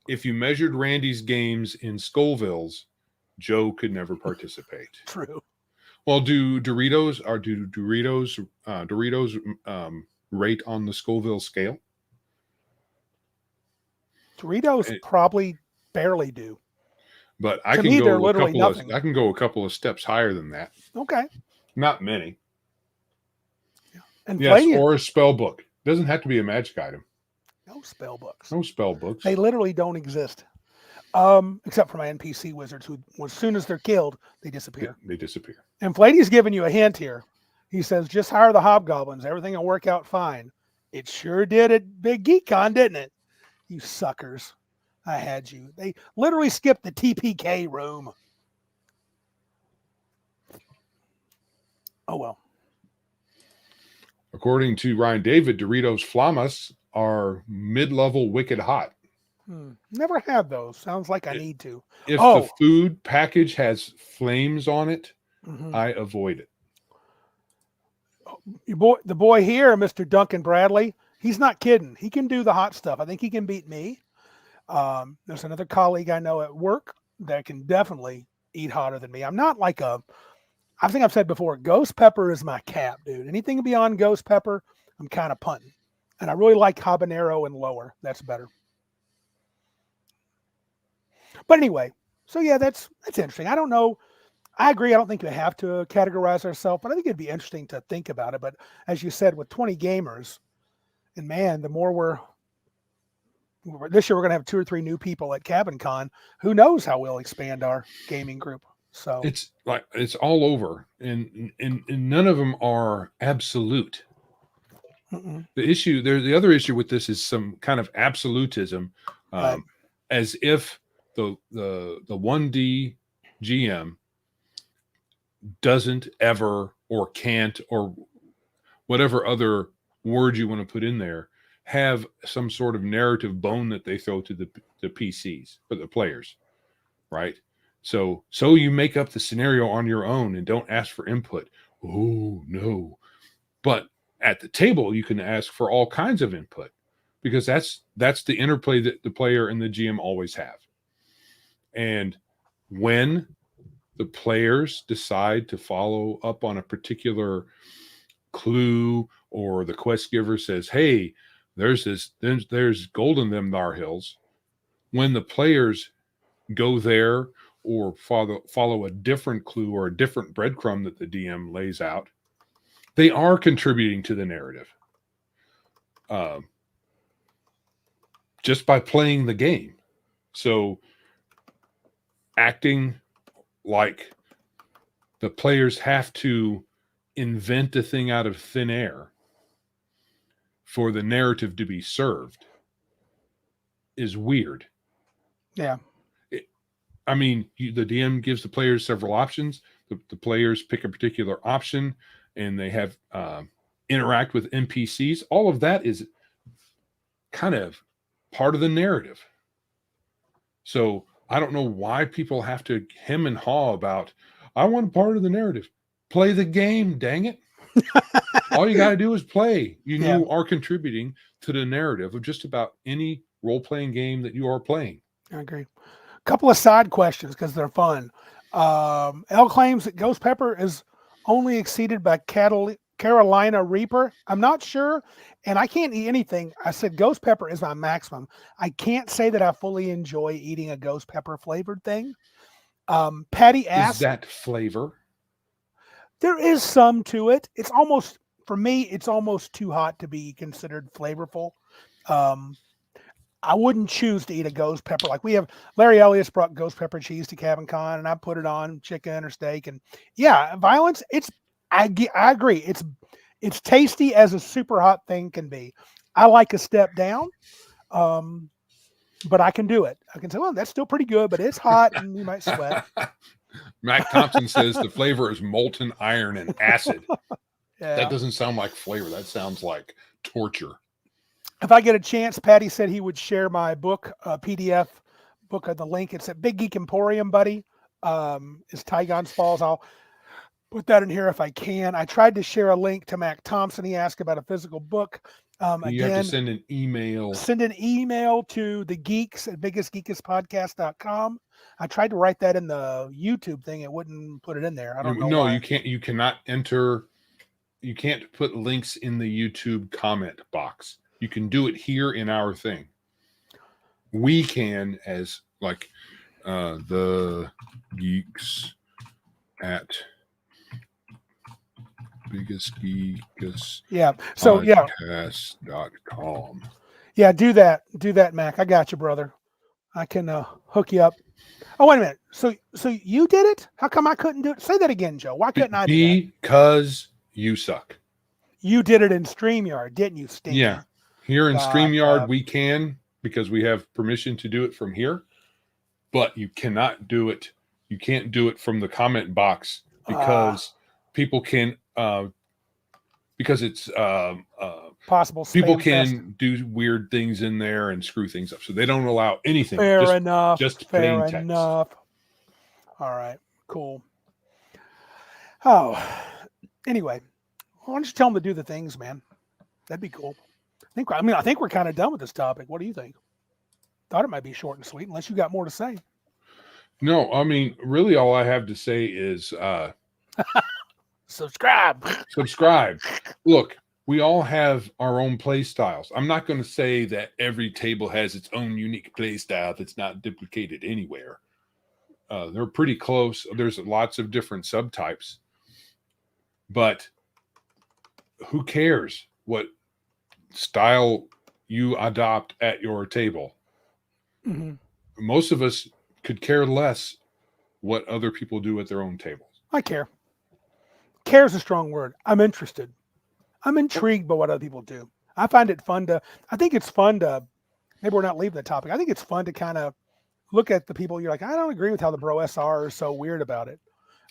If you measured Randy's games in Scovilles, Joe could never participate. True. Well, do Doritos rate on the Scoville scale? Doritos probably barely do. But I can go a couple of steps higher than that. Okay. Not many. Yeah. And or a spell book. Doesn't have to be a magic item. No spell books. No spell books. They literally don't exist. Except for my NPC wizards, who, as soon as they're killed, they disappear. They disappear. And Flady's giving you a hint here. He says, just hire the hobgoblins. Everything will work out fine. It sure did at Big Geek Con, didn't it? You suckers. I had you. They literally skipped the TPK room. Oh, well. According to Ryan David, Doritos Flamas are mid-level wicked hot. Never had those. Sounds like I need to. If the food package has flames on it, I avoid it. The boy here, Mr. Duncan Bradley, he's not kidding. He can do the hot stuff. I think he can beat me. There's another colleague I know at work that can definitely eat hotter than me. I'm not like I think I've said before, ghost pepper is my cap, dude. Anything beyond ghost pepper, I'm kind of punting. And I really like habanero and lower. That's better. But anyway, so yeah, that's interesting. I don't know. I agree. I don't think we have to categorize ourselves, but I think it'd be interesting to think about it. But as you said, with 20 gamers, and man, the more this year we're going to have 2 or 3 new people at Cabin Con. Who knows how we'll expand our gaming group? So it's like it's all over, and none of them are absolute. The other issue with this is some kind of absolutism, right. As if the 1D GM doesn't ever or can't or whatever other word you want to put in there have some sort of narrative bone that they throw to the PCs or the players, right? So you make up the scenario on your own and don't ask for input. Oh no. But at the table you can ask for all kinds of input, because that's the interplay that the player and the GM always have. And when the players decide to follow up on a particular clue, or the quest giver says, hey, there's gold in them thar hills, when the players go there or follow a different clue or a different breadcrumb that the DM lays out, they are contributing to the narrative just by playing the game. So acting like the players have to invent a thing out of thin air for the narrative to be served is weird. Yeah. I mean, the DM gives the players several options. The players pick a particular option, and they have interact with NPCs. All of that is kind of part of the narrative. So I don't know why people have to hem and haw about, I want part of the narrative. Play the game, dang it. All you got to do is play. You are contributing to the narrative of just about any role-playing game that you are playing. I agree. A couple of side questions because they're fun. L claims that Ghost Pepper is only exceeded by Carolina Reaper. I'm not sure, and I can't eat anything. I said Ghost Pepper is my maximum. I can't say that I fully enjoy eating a Ghost Pepper flavored thing. Patty asked, is that flavor? There is some to it. It's almost, for me, it's almost too hot to be considered flavorful. I wouldn't choose to eat a ghost pepper. Like we have, Larry Elliott brought ghost pepper cheese to Cabin Con, and I put it on chicken or steak. And yeah, violence. I agree. It's tasty as a super hot thing can be. I like a step down, but I can do it. I can say, well, that's still pretty good, but it's hot and you might sweat. Mac Thompson says the flavor is molten iron and acid. Yeah. That doesn't sound like flavor. That sounds like torture. If I get a chance, Patty said he would share my book, PDF book of the link. It's at Big Geek Emporium, buddy. It's Tygon's Falls. I'll put that in here if I can. I tried to share a link to Mac Thompson. He asked about a physical book. You have to send an email. Send an email to the geeks at biggestgeekespodcast.com. I tried to write that in the YouTube thing. It wouldn't put it in there. I don't know. No, why. you can't. You cannot enter. You can't put links in the YouTube comment box. You can do it here in our thing. We can, as like the geeks at biggestgeekes. Yeah. So yeah. Podcast.com. Yeah, do that. Do that, Mac. I got you, brother. I can hook you up. Oh, wait a minute. So you did it? How come I couldn't do it? Say that again, Joe. Why couldn't I do that? Because you suck. You did it in StreamYard, didn't you, Stinky? Yeah. Here in StreamYard, we can, because we have permission to do it from here, but you cannot do it. You can't do it from the comment box because people can because it's Possible people spam can fest. do weird things in there and screw things up, so they don't allow anything. Fair enough. Just Fair plain text. enough. All right, cool. Oh, anyway, why don't you tell them to do the things, man? That'd be cool. I think we're kind of done with this topic. What do you think? Thought it might be short and sweet, unless you got more to say. No, I mean, really, all I have to say is Subscribe. subscribe. Look, we all have our own play styles. I'm not going to say that every table has its own unique play style that's not duplicated anywhere. They're pretty close. There's lots of different subtypes, but who cares what style you adopt at your table? Mm-hmm. Most of us could care less what other people do at their own tables. I care. Care is a strong word. I'm interested. I'm intrigued by what other people do. I find it fun to, maybe we're not leaving the topic. I think it's fun to kind of look at the people. You're like, I don't agree with how the BrOSR is so weird about it.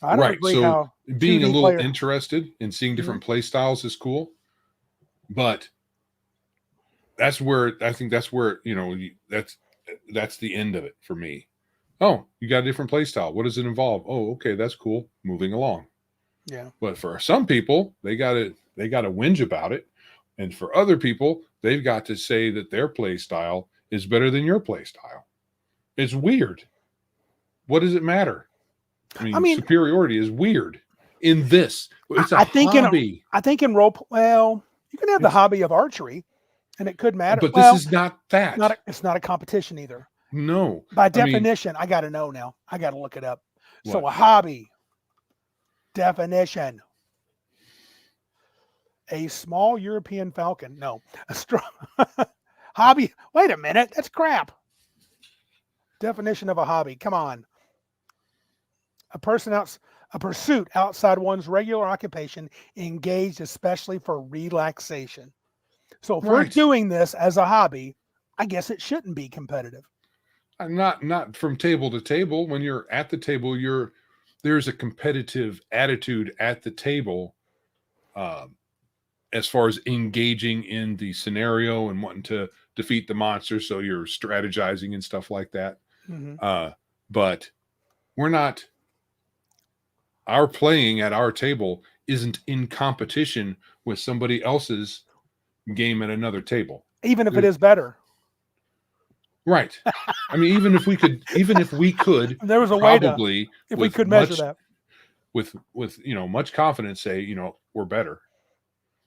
I don't agree so how being a little player... interested in seeing different play styles is cool, but that's where that's the end of it for me. Oh, you got a different play style. What does it involve? Oh, okay, that's cool. Moving along. Yeah. But for some people, they got to whinge about it, and for other people, they've got to say that their play style is better than your play style. It's weird. What does it matter? I mean, superiority is weird in this. It's a hobby. I think in role, well, you can have the hobby of archery, and it could matter. But this is not that. It's not a competition either. No. By definition, I got to know now. I got to look it up. What? So a hobby definition: a small European falcon. No, a strong hobby. Wait a minute, that's crap. Definition of a hobby. Come on. A pursuit outside one's regular occupation, engaged especially for relaxation. So if we're doing this as a hobby, I guess it shouldn't be competitive. Not from table to table. When you're at the table, there's a competitive attitude at the table, as far as engaging in the scenario and wanting to defeat the monster. So you're strategizing and stuff like that. Mm-hmm. But we're not. Our playing at our table isn't in competition with somebody else's game at another table. Even if it is better. Right. I mean, even if we could, there was a probably way if we could measure that with much confidence, say, we're better.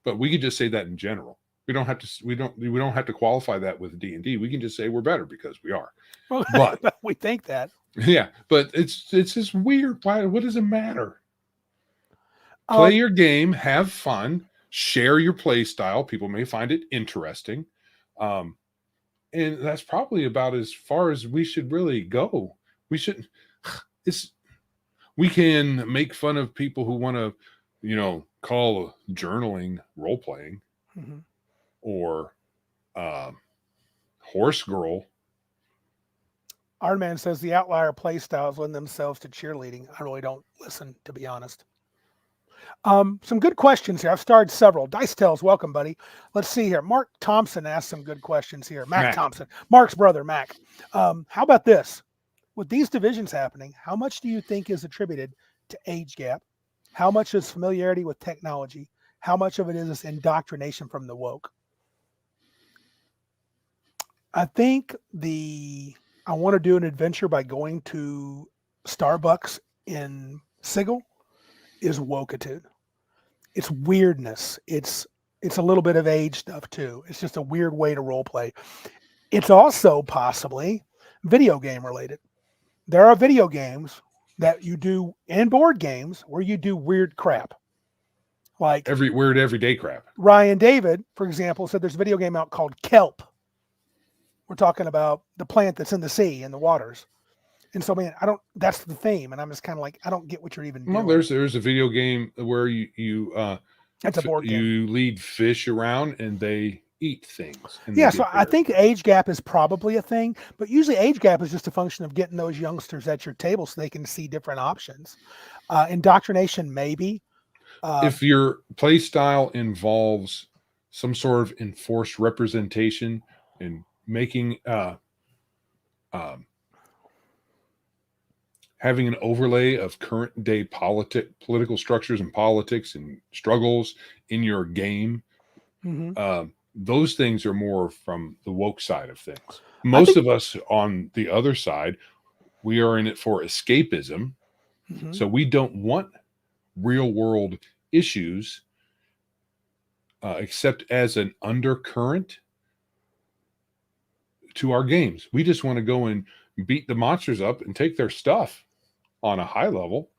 But we could just say that in general. We don't have to qualify that with D&D. We can just say we're better because we are. Well, but we think that. Yeah, but it's just weird. What does it matter? Play your game, have fun, share your play style. People may find it interesting. And that's probably about as far as we should really go. We can make fun of people who want to, call journaling role playing, mm-hmm. or horse girl. Iron Man says the outlier play styles lend themselves to cheerleading. I really don't listen, to be honest. Some good questions here. I've started several. Dice Tales, welcome, buddy. Let's see here. Mark Thompson asked some good questions here. Mac Thompson, Mark's brother, Mac. How about this? With these divisions happening, how much do you think is attributed to age gap? How much is familiarity with technology? How much of it is indoctrination from the woke? I think I want to do an adventure by going to Starbucks in Sigil is wokeitude. It's weirdness. It's a little bit of age stuff too. It's just a weird way to role play. It's also possibly video game related. There are video games that you do in board games where you do weird crap. Like everyday crap. Ryan David, for example, said there's a video game out called Kelp. We're talking about the plant that's in the sea and the waters. And so, man, that's the theme. And I'm just kind of like, I don't get what you're even doing. Well, there's a video game where you that's a board game. You lead fish around and they eat things. Yeah. So I think age gap is probably a thing, but usually age gap is just a function of getting those youngsters at your table so they can see different options. Indoctrination, maybe. If your play style involves some sort of enforced representation and making having an overlay of current day political structures and politics and struggles in your game, those things are more from the woke side of things. Most of us on the other side, we are in it for escapism. So we don't want real world issues except as an undercurrent to our games. We just want to go and beat the monsters up and take their stuff on a high level.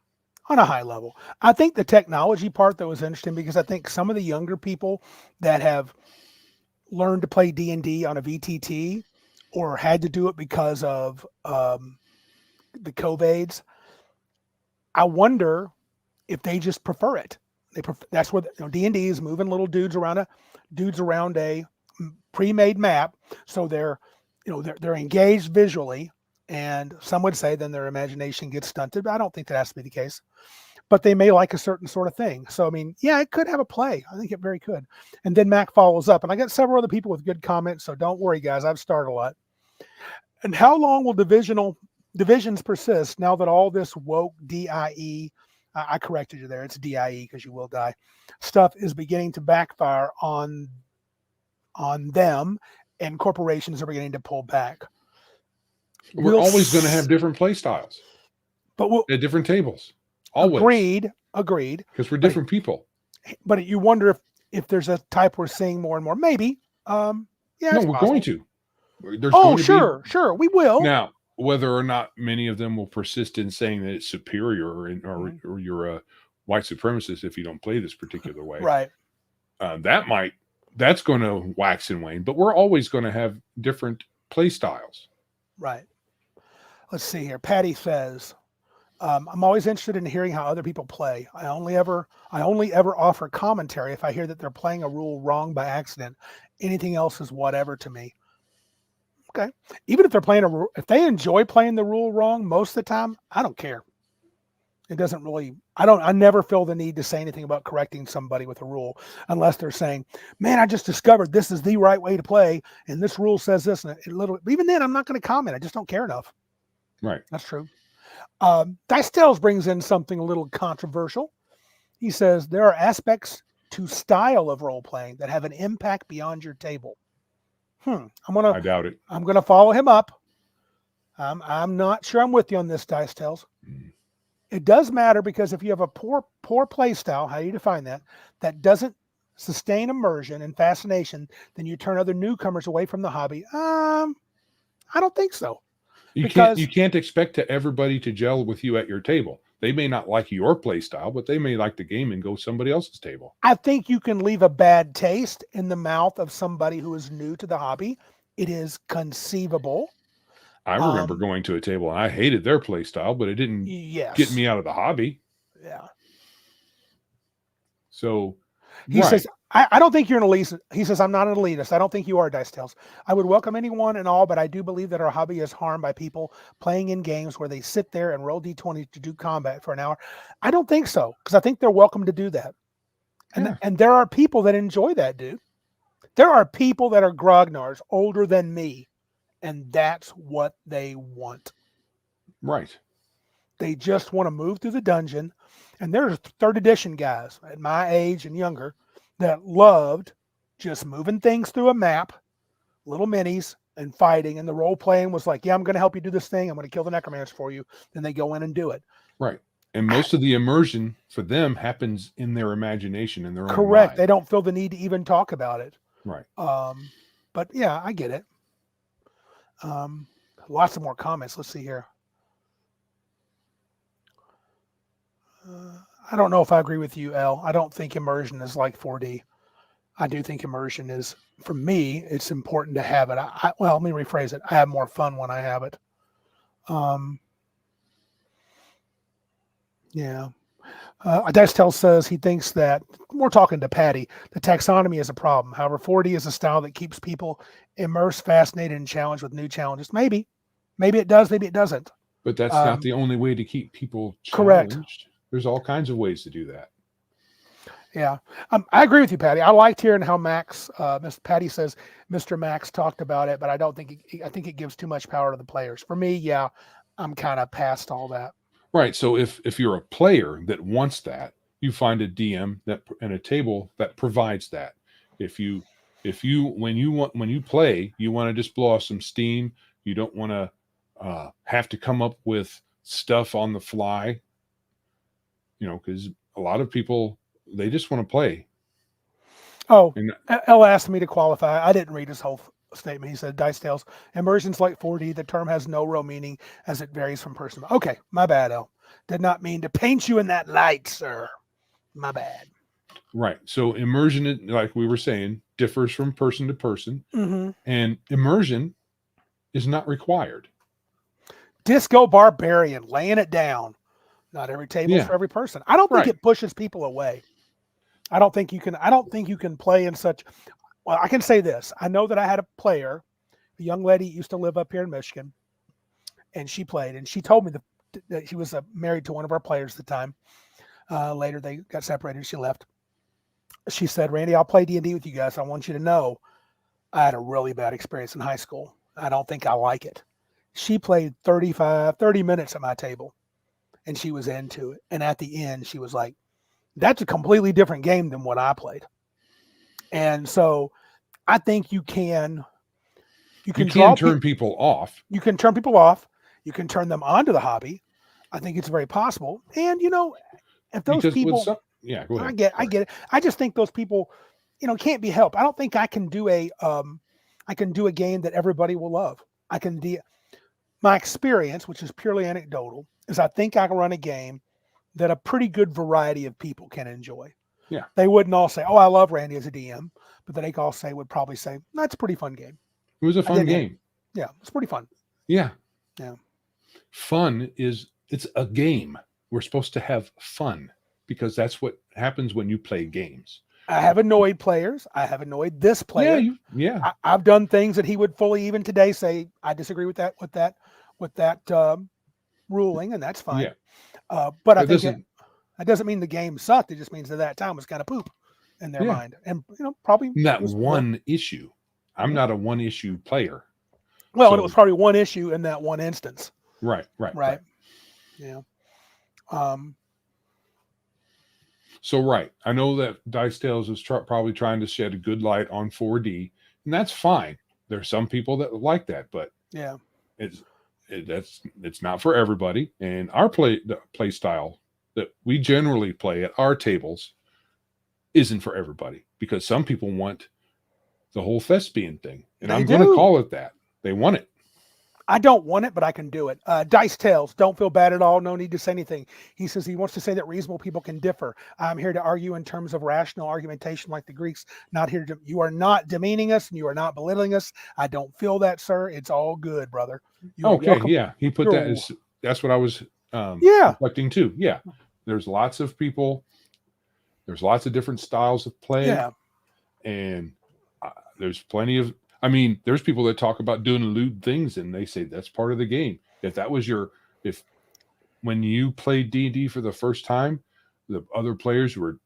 I think the technology part that was interesting, because I think some of the younger people that have learned to play D&D on a VTT or had to do it because of the COVIDs, I wonder if they just prefer it. That's where D&D is moving little dudes around a pre-made map, so they're engaged visually, and some would say then their imagination gets stunted, but I don't think that has to be the case. But they may like a certain sort of thing. So I mean, yeah, it could have a play. I think it very could. And then Mac follows up, and I got several other people with good comments, so don't worry, guys. I've started a lot. And how long will divisions persist now that all this woke DIE, I corrected you there, it's DIE because you will die, stuff is beginning to backfire on them, and corporations are beginning to pull back? We're always going to have different play styles, but at different tables. Always. Agreed. Because we're different people. But you wonder if there's a type we're seeing more and more. Maybe. Yeah. No, we're going to. Sure, we will. Now, whether or not many of them will persist in saying that it's superior or you're a white supremacist if you don't play this particular way. Right. That's going to wax and wane, but we're always going to have different play styles. Right. Let's see here. Patty says, I'm always interested in hearing how other people play. I only ever offer commentary if I hear that they're playing a rule wrong by accident. Anything else is whatever to me. Okay. Even if they're playing if they enjoy playing the rule wrong most of the time, I don't care. It doesn't really, I never feel the need to say anything about correcting somebody with a rule unless they're saying, man, I just discovered this is the right way to play, and this rule says this, and even then I'm not going to comment. I just don't care enough. Right. That's true. Dice Tales brings in something a little controversial. He says there are aspects to style of role playing that have an impact beyond your table. I doubt it. I'm gonna follow him up. I'm not sure I'm with you on this, Dice Tales. It does matter, because if you have a poor play style, how do you define that doesn't sustain immersion and fascination, then you turn other newcomers away from the hobby. I don't think so. You can't expect everybody to gel with you at your table. They may not like your play style, but they may like the game and go somebody else's table. I think you can leave a bad taste in the mouth of somebody who is new to the hobby. It is conceivable. I remember going to a table and I hated their play style, but it didn't get me out of the hobby. Yeah. So he says, I don't think you're an elitist. He says, I'm not an elitist. I don't think you are, Dice Tales. I would welcome anyone and all, but I do believe that our hobby is harmed by people playing in games where they sit there and roll D20 to do combat for an hour. I don't think so, because I think they're welcome to do that. And there are people that enjoy that, dude. There are people that are grognards older than me, and that's what they want. Right. They just want to move through the dungeon. And there's 3rd edition guys at my age and younger that loved just moving things through a map, little minis, and fighting. And the role playing was like, yeah, I'm going to help you do this thing. I'm going to kill the necromancer for you. Then they go in and do it. Right. And most of the immersion for them happens in their imagination and their own Correct. mind. They don't feel the need to even talk about it. Right. But yeah, I get it. Lots of more comments. Let's see here. I don't know if I agree with you, El. I don't think immersion is like 4D. I do think immersion is, for me, it's important to have it. Well, let me rephrase it. I have more fun when I have it. Yeah. Destel says he thinks that, we're talking to Patty, the taxonomy is a problem. However, 4D is a style that keeps people immersed, fascinated, and challenged with new challenges. Maybe it does, maybe it doesn't. But that's not the only way to keep people challenged. Correct. There's all kinds of ways to do that. Yeah, I agree with you, Patty. I liked hearing how Miss Patty says Mr. Max talked about it, but I don't think I think it gives too much power to the players. For me, yeah, I'm kind of past all that. Right. So if you're a player that wants that, you find a DM that and a table that provides that. If you when you play, you want to just blow off some steam. You don't want to have to come up with stuff on the fly. Because a lot of people, they just want to play. Oh, And Elle asked me to qualify. I didn't read his whole statement. He said, Dice Tales, immersion's like 4D. The term has no real meaning as it varies from person. Okay, my bad, Elle. Did not mean to paint you in that light, sir. My bad. right. So immersion, like we were saying, differs from person to person. Mm-hmm. And immersion is not required. Disco Barbarian, laying it down. Not every table is Yeah. for every person. I don't think Right. it pushes people away. I don't think you can play in such. Well, I can say this. I know that I had a player, a young lady used to live up here in Michigan, and she played, and she told me that she was married to one of our players at the time. Later, they got separated. She left. She said, Randy, I'll play D&D with you guys. I want you to know I had a really bad experience in high school. I don't think I like it. She played 30 minutes at my table, and she was into it. And at the end, she was like, that's a completely different game than what I played. And so I think you can turn people off. You can turn people off. You can turn them onto the hobby. I think it's very possible. And if those people, go ahead. I get it. I just think those people, can't be helped. I don't think I can do a game that everybody will love. My experience, which is purely anecdotal, is I think I can run a game that a pretty good variety of people can enjoy. Yeah. They wouldn't all say, oh, I love Randy as a DM, but they all would probably say, that's a pretty fun game. It was a fun game. Yeah, it's pretty fun. Yeah. Yeah. Fun it's a game. We're supposed to have fun because that's what happens when you play games. I have annoyed players. I have annoyed this player. Yeah. I've done things that he would fully even today say, I disagree with that ruling, and that's fine. Yeah. But I think that doesn't mean the game sucked. It just means that time was kind of poop in their mind. And probably not one issue. I'm not a one issue player. Well, and it was probably one issue in that one instance. Right. Yeah. So, right. I know that Dice Tales is probably trying to shed a good light on 4D, and that's fine. There's some people that like that, but yeah, it's not for everybody. And our play style that we generally play at our tables isn't for everybody because some people want the whole thespian thing, and I'm going to call it that. They want it. I don't want it, but I can do it. Dice Tales, don't feel bad at all. No need to say anything. He says he wants to say that reasonable people can differ. I'm here to argue in terms of rational argumentation like the Greeks. Not here to. You are not demeaning us and you are not belittling us. I don't feel that, sir. It's all good, brother. Okay, yeah. He put that as, that's what I was reflecting too. Yeah. There's lots of people. There's lots of different styles of play. Yeah. And there's plenty of, there's people that talk about doing lewd things and they say that's part of the game. If that was when you played D&D for the first time, the other players were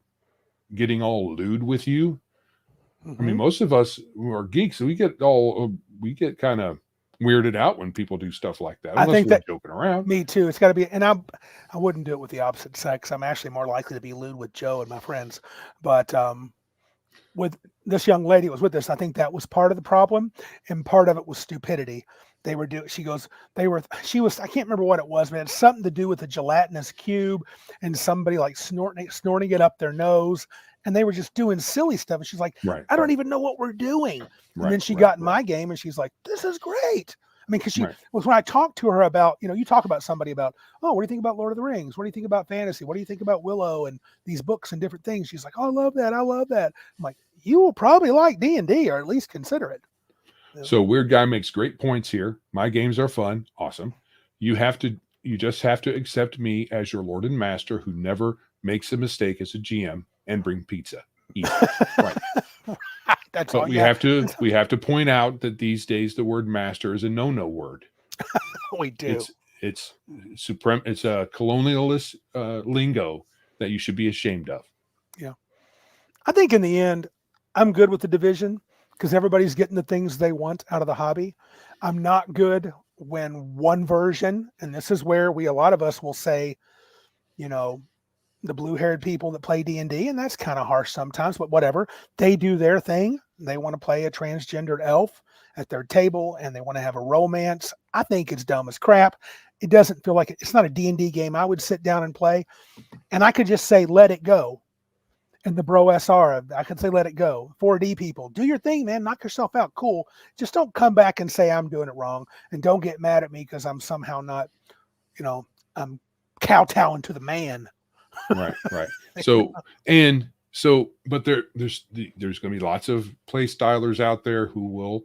getting all lewd with you. Mm-hmm. Most of us who are geeks, we get kind of weirded out when people do stuff like that. I think that joking around. Me too. It's got to be, and I wouldn't do it with the opposite sex. I'm actually more likely to be lewd with Joe and my friends, but with this young lady was with us, I think that was part of the problem, and part of it was stupidity. I can't remember what it was, but it's something to do with a gelatinous cube and somebody like snorting it up their nose, and they were just doing silly stuff. And she's like, I don't even know what we're doing. And then she got in my game and she's like, this is great. Because when I talked to her about, you talk about somebody about, oh, what do you think about Lord of the Rings? What do you think about fantasy? What do you think about Willow and these books and different things? She's like, oh, I love that. I'm like, you will probably like D&D or at least consider it. So Weird Guy makes great points here. My games are fun. Awesome. You just have to accept me as your Lord and Master who never makes a mistake as a GM and bring pizza. Easy. Right. That's but all. We have to point out that these days the word master is a no word. We do. It's supreme. It's a colonialist lingo that you should be ashamed of. Yeah. I think in the end, I'm good with the division because everybody's getting the things they want out of the hobby. I'm not good when one version, and this is where a lot of us will say, you know, the blue-haired people that play D&D, and that's kind of harsh sometimes, but whatever. They do their thing. They want to play a transgendered elf at their table, and they want to have a romance. I think it's dumb as crap. It doesn't feel like it's not a D&D game I would sit down and play, and I could just say, let it go. And the BrOSR, I could say, let it go. 4D people, do your thing, man. Knock yourself out. Cool. Just don't come back and say I'm doing it wrong, and don't get mad at me because I'm somehow not, I'm kowtowing to the man. Right. But there's going to be lots of play stylers out there who will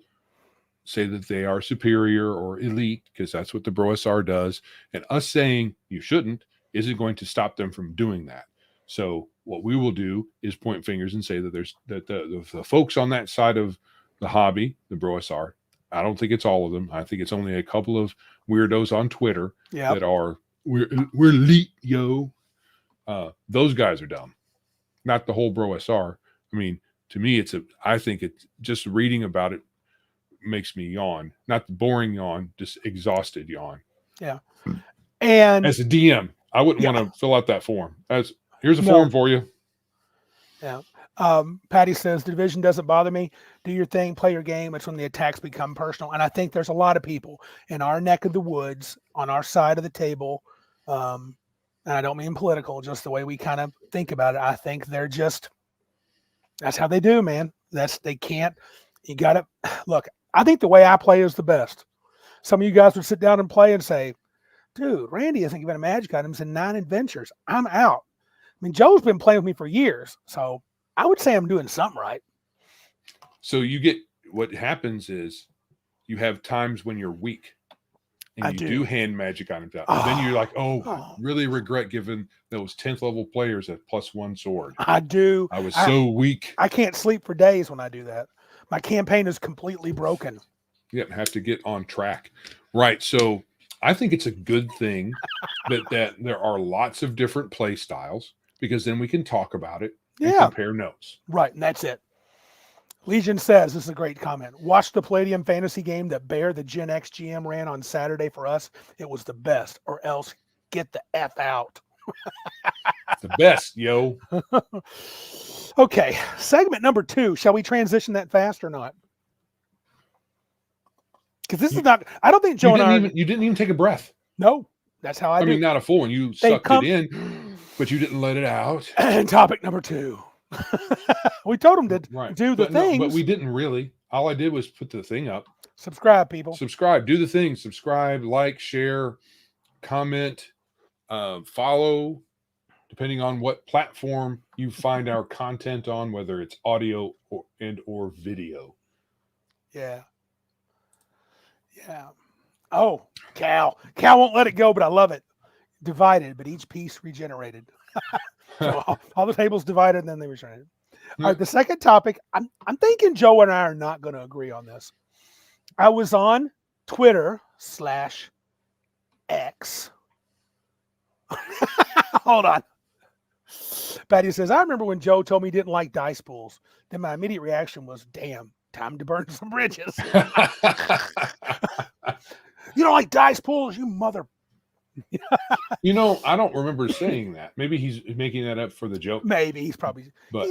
say that they are superior or elite because that's what the BrOSR does. And us saying you shouldn't isn't going to stop them from doing that. So what we will do is point fingers and say that the folks on that side of the hobby, the BrOSR, I don't think it's all of them. I think it's only a couple of weirdos on Twitter that are we're elite, yo. Those guys are dumb, not the whole BrOSR. I mean, to me, I think it's just reading about it makes me yawn, not the boring yawn, just exhausted yawn. Yeah. And as a DM, I wouldn't want to fill out that form. Here's a form for you. Yeah. Patty says, division doesn't bother me. Do your thing, play your game. It's when the attacks become personal. And I think there's a lot of people in our neck of the woods, on our side of the table, and I don't mean political, just the way we kind of think about it. I think that's how they do, man. You got to, look, I think the way I play is the best. Some of you guys would sit down and play and say, dude, Randy hasn't given a magic items in 9 adventures. I'm out. I mean, Joe's been playing with me for years, so I would say I'm doing something right. So what happens is you have times when you're weak and you do hand magic items out. And then you're like, really regret giving those 10th level players a +1 sword. I do. I was so weak. I can't sleep for days when I do that. My campaign is completely broken. Yep, have to get on track. Right. So I think it's a good thing that there are lots of different play styles, because then we can talk about it and compare notes. Right, and that's it. Legion says, this is a great comment. Watch the Palladium fantasy game that Bear, the Gen X GM, ran on Saturday for us. It was the best, or else get the F out. The best, yo. Okay, segment number 2. Shall we transition that fast or not? Because this is not, I don't think Joe you didn't even take a breath. No, that's how I do. I mean, not a full one. You sucked it in, but you didn't let it out. And topic number 2. We told him to do the things. No, but we didn't really. All I did was put the thing up. Subscribe, people. Subscribe. Do the thing. Subscribe, like, share, comment, follow, depending on what platform you find our content on, whether it's audio or video. Yeah. Yeah. Oh, Cal won't let it go, but I love it. Divided, but each piece regenerated. So all the tables divided, and then they regenerated. All right, the second topic, I'm thinking Joe and I are not going to agree on this. I was on Twitter/X. Hold on. Patty says, I remember when Joe told me he didn't like dice pools. Then my immediate reaction was, damn, time to burn some bridges. You don't like dice pools, you mother. I don't remember saying that. Maybe he's making that up for the joke. Maybe he's probably, but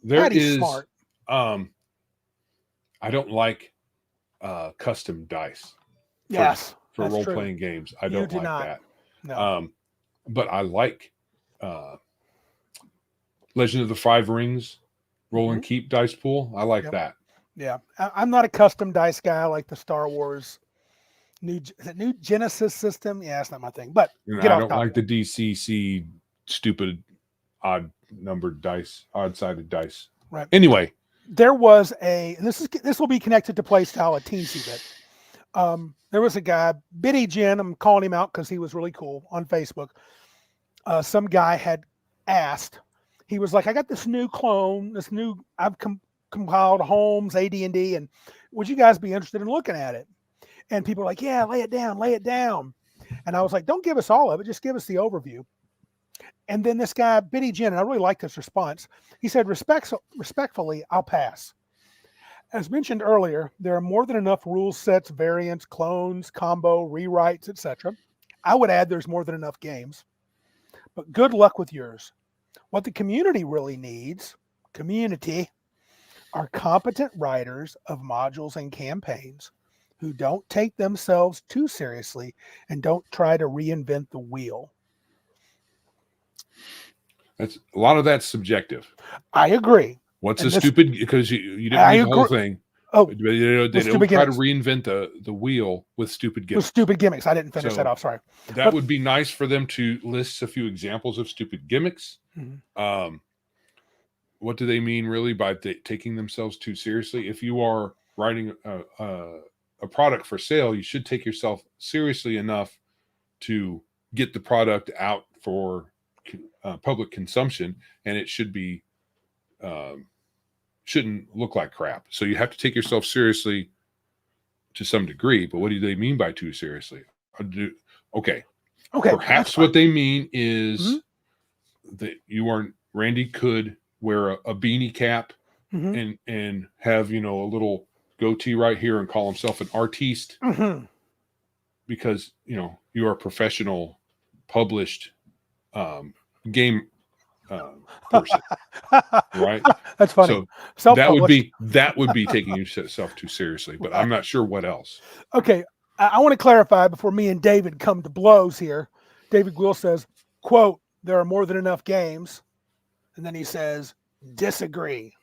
there is smart. I don't like custom dice. For role-playing games. I don't like that. No. But I like Legend of the Five Rings roll and keep dice pool. I like that. Yeah. I'm not a custom dice guy. I like the Star Wars new Genesis system. Yeah, that's not my thing. But I don't like the DCC stupid odd-sided dice. Right. Anyway, there was this will be connected to playstyle a teensy bit. There was a guy, Biddy Jen, I'm calling him out because he was really cool on Facebook. Some guy had asked, he was like, I got this new clone, I've compiled Holmes, AD&D, and would you guys be interested in looking at it? And people were like, yeah, lay it down. And I was like, don't give us all of it, just give us the overview. And then this guy, Biddy Jen, and I really liked his response. He said, respectfully, I'll pass. As mentioned earlier, there are more than enough rule sets, variants, clones, combo, rewrites, etc. I would add there's more than enough games. But good luck with yours. What the community really needs, are competent writers of modules and campaigns who don't take themselves too seriously and don't try to reinvent the wheel. That's a lot of that's subjective. I agree. What's a stupid? Because you didn't read the whole thing. Oh, they don't try to reinvent the wheel with stupid gimmicks. With stupid gimmicks. I didn't finish that off. Sorry. That would be nice for them to list a few examples of stupid gimmicks. Mm-hmm. What do they mean really by taking themselves too seriously? If you are writing a product for sale, you should take yourself seriously enough to get the product out for public consumption, and it should be shouldn't look like crap. So you have to take yourself seriously to some degree. But what do they mean by too seriously? Okay. Perhaps what they mean is that Randy could wear a beanie cap and have, a little goatee right here and call himself an artiste because, you are a professional published game person, right? That's funny. So that would be taking yourself too seriously, but I'm not sure what else. Okay. I want to clarify before me and David come to blows here. David Gwill says, quote, there are more than enough games. And then he says, disagree.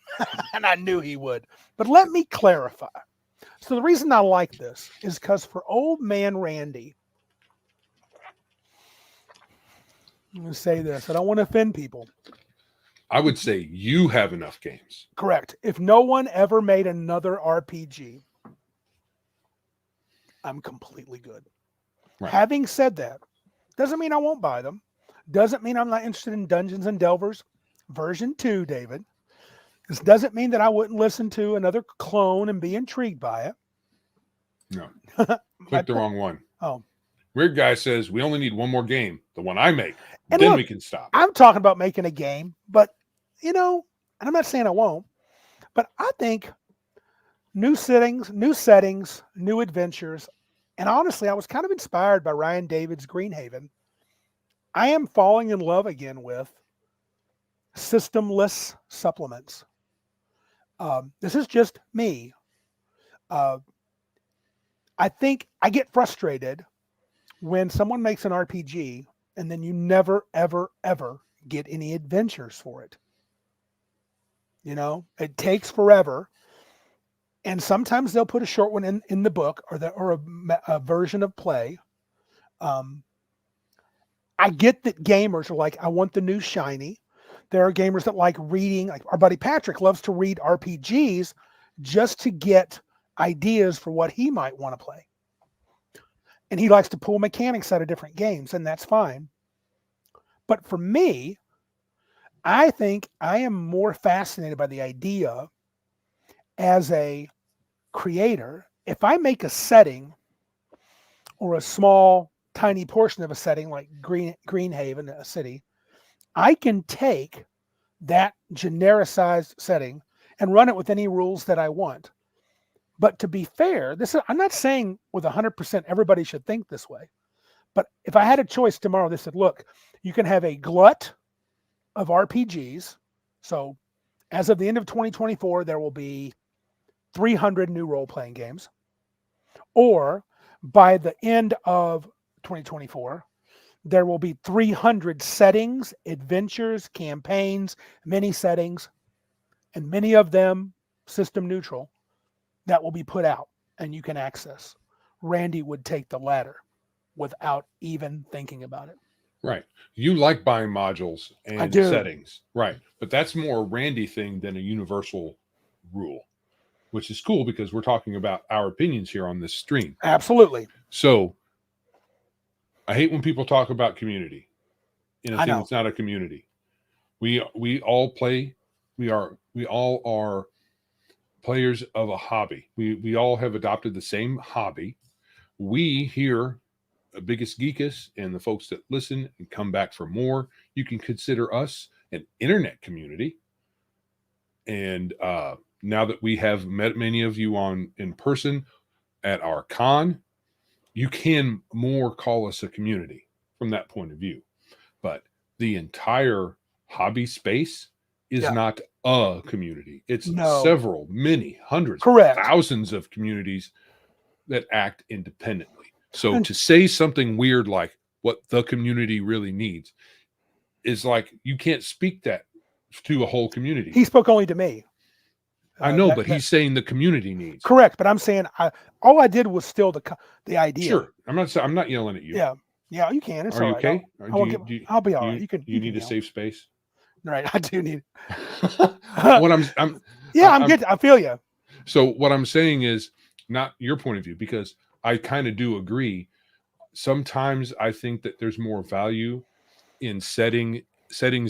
And I knew he would. But let me clarify. So the reason I like this is because for old man Randy, I'm going to say this. I don't want to offend people. I would say you have enough games. Correct. If no one ever made another RPG, I'm completely good. Right. Having said that, doesn't mean I won't buy them. Doesn't mean I'm not interested in Dungeons and Delvers version 2, David. This doesn't mean that I wouldn't listen to another clone and be intrigued by it. No. Click the wrong one. Oh. Weird Guy says we only need one more game, the one I make. And then we can stop. I'm talking about making a game, but and I'm not saying I won't, but I think new settings, new adventures, and honestly, I was kind of inspired by Ryan David's Greenhaven. I am falling in love again with systemless supplements. This is just me. I think I get frustrated when someone makes an RPG and then you never, ever, ever get any adventures for it. It takes forever. And sometimes they'll put a short one in the book or a version of play. I get that gamers are like, I want the new shiny. There are gamers that like reading, like our buddy Patrick loves to read RPGs just to get ideas for what he might want to play. And he likes to pull mechanics out of different games, and that's fine. But for me, I think I am more fascinated by the idea as a creator. If I make a setting or a small, tiny portion of a setting like Greenhaven, a city, I can take that genericized setting and run it with any rules that I want. But to be fair, I'm not saying with 100% everybody should think this way. But if I had a choice tomorrow, they said, look, you can have a glut of RPGs. So as of the end of 2024, there will be 300 new role-playing games. Or by the end of 2024, there will be 300 settings, adventures, campaigns, mini settings, and many of them system neutral that will be put out and you can access. Randy would take the latter without even thinking about it. Right. You like buying modules and settings. Right. But that's more a Randy thing than a universal rule, which is cool because we're talking about our opinions here on this stream. Absolutely. So I hate when people talk about community in a thing that's not a community. We all play. We all are players of a hobby. We all have adopted the same hobby. We here Biggest Geekus and the folks that listen and come back for more, you can consider us an internet community. And now that we have met many of you in person at our con, you can more call us a community from that point of view. But the entire hobby space is not a community. It's several, many hundreds, thousands of communities that act independently. So to say something weird like what the community really needs is like, you can't speak that to a whole community. He spoke only to me. I know, but he's saying the community needs. Correct, but I'm saying all I did was still the idea. Sure, I'm not yelling at you. Yeah, you can. It's Are you okay? I'll be all right. You need a safe space. Right, I do need. What I feel you. So what I'm saying is not your point of view, because I kind of do agree. Sometimes I think that there's more value in settings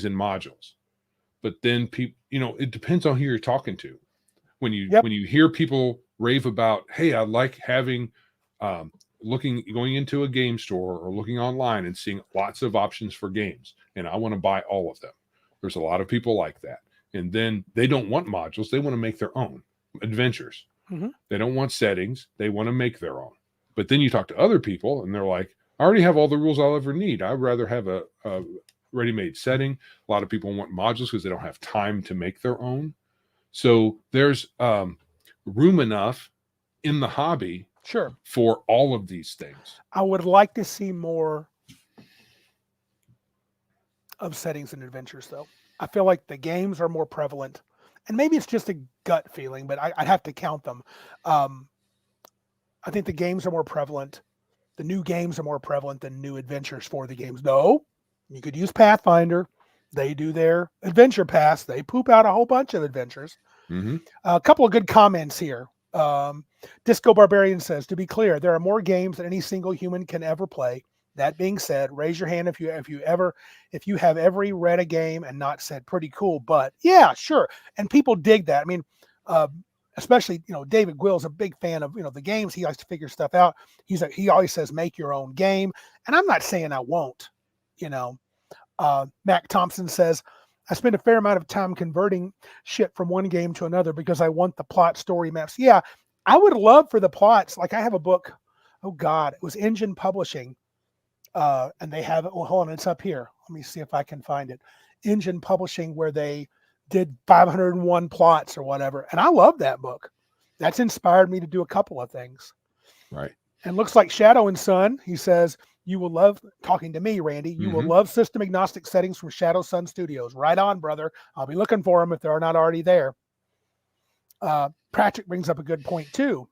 and modules, but then people, it depends on who you're talking to. When you hear people rave about, hey, I like having going into a game store or looking online and seeing lots of options for games, and I want to buy all of them. There's a lot of people like that. And then they don't want modules. They want to make their own adventures. Mm-hmm. They don't want settings. They want to make their own. But then you talk to other people and they're like, I already have all the rules I'll ever need. I'd rather have a ready-made setting. A lot of people want modules because they don't have time to make their own. So there's room enough in the hobby for all of these things. I would like to see more of settings and adventures, though. I feel like the games are more prevalent, and maybe it's just a gut feeling, but I'd have to count them. I think the games are more prevalent. The new games are more prevalent than new adventures for the games. No, you could use Pathfinder. They do their adventure pass. They poop out a whole bunch of adventures. Mm-hmm. A couple of good comments here. Disco Barbarian says, to be clear, there are more games than any single human can ever play. That being said, raise your hand if you have ever read a game and not said pretty cool, but yeah, sure. And people dig that. I mean, especially, David Gwill's a big fan of, the games. He likes to figure stuff out. He always says, make your own game. And I'm not saying I won't, Mac Thompson says, I spend a fair amount of time converting shit from one game to another because I want the plot story maps. Yeah, I would love for the plots. Like I have a book. Oh God, it was Engine Publishing. And they have it. Well, hold on, it's up here. Let me see if I can find it. Engine Publishing, where they did 501 plots or whatever. And I love that book. That's inspired me to do a couple of things. Right. And looks like Shadow and Sun, he says, you will love, talking to me, Randy, you will love system agnostic settings from Shadow Sun Studios. Right on, brother. I'll be looking for them if they're not already there. Patrick brings up a good point too.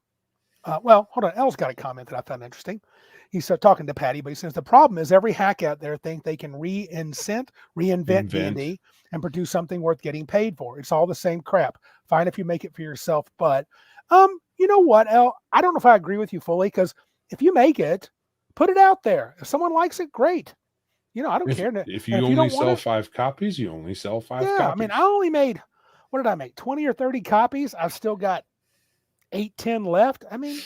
Well, hold on. Elle's got a comment that I found interesting. He's talking to Patty, but he says the problem is every hack out there think they can reinvent D&D and produce something worth getting paid for. It's all the same crap. Fine if you make it for yourself, but you know what, Elle? I don't know if I agree with you fully, because if you make it, put it out there. If someone likes it, great. I don't care. If you only sell 5 copies, you only sell 5 copies. I mean, I only made, what did I make? 20 or 30 copies. I've still got 8, 10 left. I mean,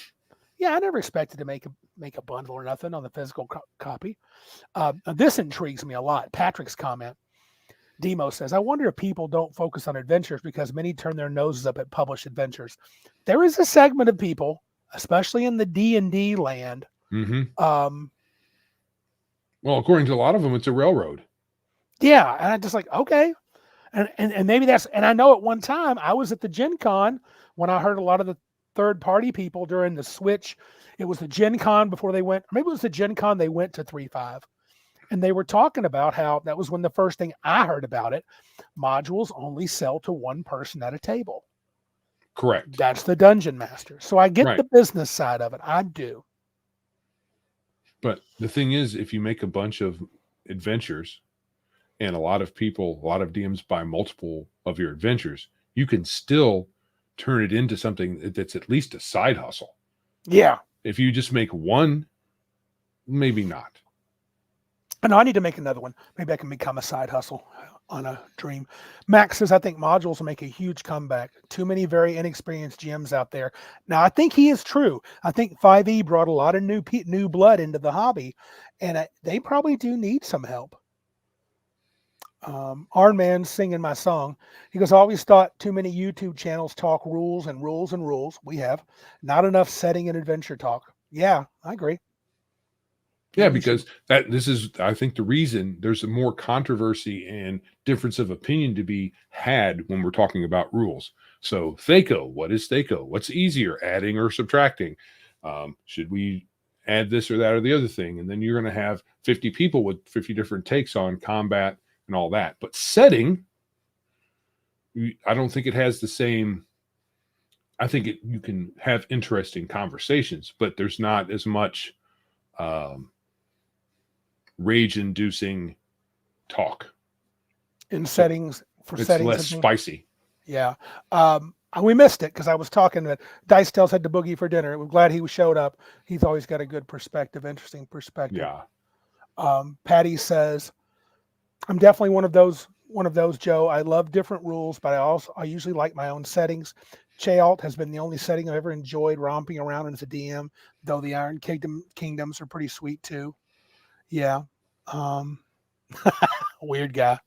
yeah, I never expected to make a bundle or nothing on the physical copy. This intrigues me a lot. Patrick's comment. Demo says, I wonder if people don't focus on adventures because many turn their noses up at published adventures. There is a segment of people, especially in the D&D land. Well, according to a lot of them, it's a railroad. Yeah. And I'm just like, okay. And maybe that's, and I know at one time I was at the Gen Con when I heard a lot of the third party people during the switch. It was the Gen Con before they went, maybe it was the Gen Con they went to 3.5. And they were talking about how that was when the first thing I heard about it, modules only sell to one person at a table. Correct. That's the dungeon master. So I get the business side of it. I do. But the thing is, if you make a bunch of adventures and a lot of DMs buy multiple of your adventures, you can still turn it into something that's at least a side hustle. Yeah. If you just make one, maybe not. No, I need to make another one. Maybe I can become a side hustle. on a dream. Max says, I think modules will make a huge comeback. Too many very inexperienced GMs out there. Now, I think he is true. I think 5e brought a lot of new blood into the hobby, and they probably do need some help. Arn Man's singing my song. He goes, I always thought too many YouTube channels talk rules and rules and rules. We have not enough setting and adventure talk. Yeah, I agree. Yeah, because this is, I think, the reason there's a more controversy and difference of opinion to be had when we're talking about rules. So Thaco, what is Thaco? What's easier, adding or subtracting? Should we add this or that or the other thing? And then you're going to have 50 people with 50 different takes on combat and all that. But setting, I don't think it has the same. I think you can have interesting conversations, but there's not as much rage-inducing talk in settings. For it's settings, less spicy. Yeah, we missed it because I was talking that Dice Tales had to boogie for dinner. We're glad he showed up. He's always got a good perspective, interesting perspective. Yeah. Patty says, I'm definitely one of those, Joe. I love different rules, but I usually like my own settings. Chayalt has been the only setting I've ever enjoyed romping around as a DM, though the Iron Kingdoms are pretty sweet too. Yeah. Weird guy.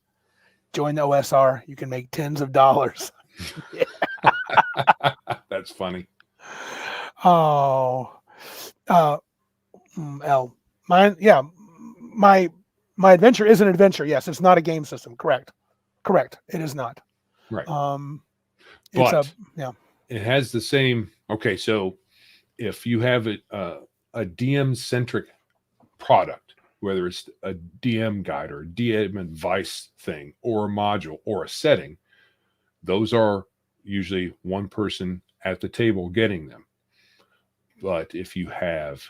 Join the OSR. You can make tens of dollars. That's funny. Oh. L. Mine, yeah. My adventure is an adventure. Yes, it's not a game system. Correct. It is not. Right. But it has the same. Okay, so if you have a DM centric product, whether it's a DM guide or a DM advice thing or a module or a setting, those are usually one person at the table getting them. But if you have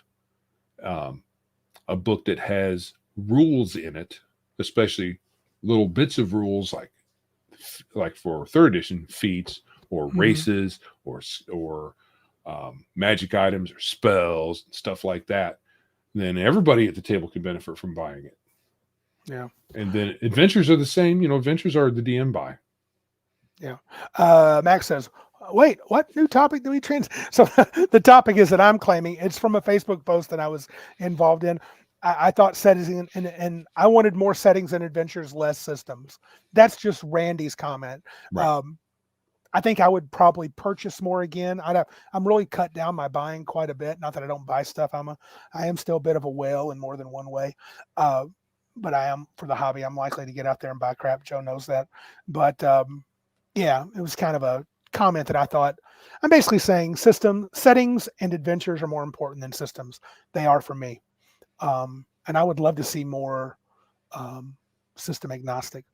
a book that has rules in it, especially little bits of rules like for third edition feats or races or magic items or spells and stuff like that, then everybody at the table can benefit from buying it. Yeah. And then adventures are the same. Adventures are the DM buy. Yeah. Max says, wait, what new topic do we change? So the topic is that I'm claiming, it's from a Facebook post that I was involved in. I thought settings and I wanted more settings and adventures, less systems. That's just Randy's comment. Right. I think I would probably purchase more again. I'm really cut down my buying quite a bit. Not that I don't buy stuff. I am still a bit of a whale in more than one way. But I am, for the hobby, I'm likely to get out there and buy crap. Joe knows that. But yeah, it was kind of a comment that I thought. I'm basically saying settings and adventures are more important than systems. They are for me. And I would love to see more system agnostic.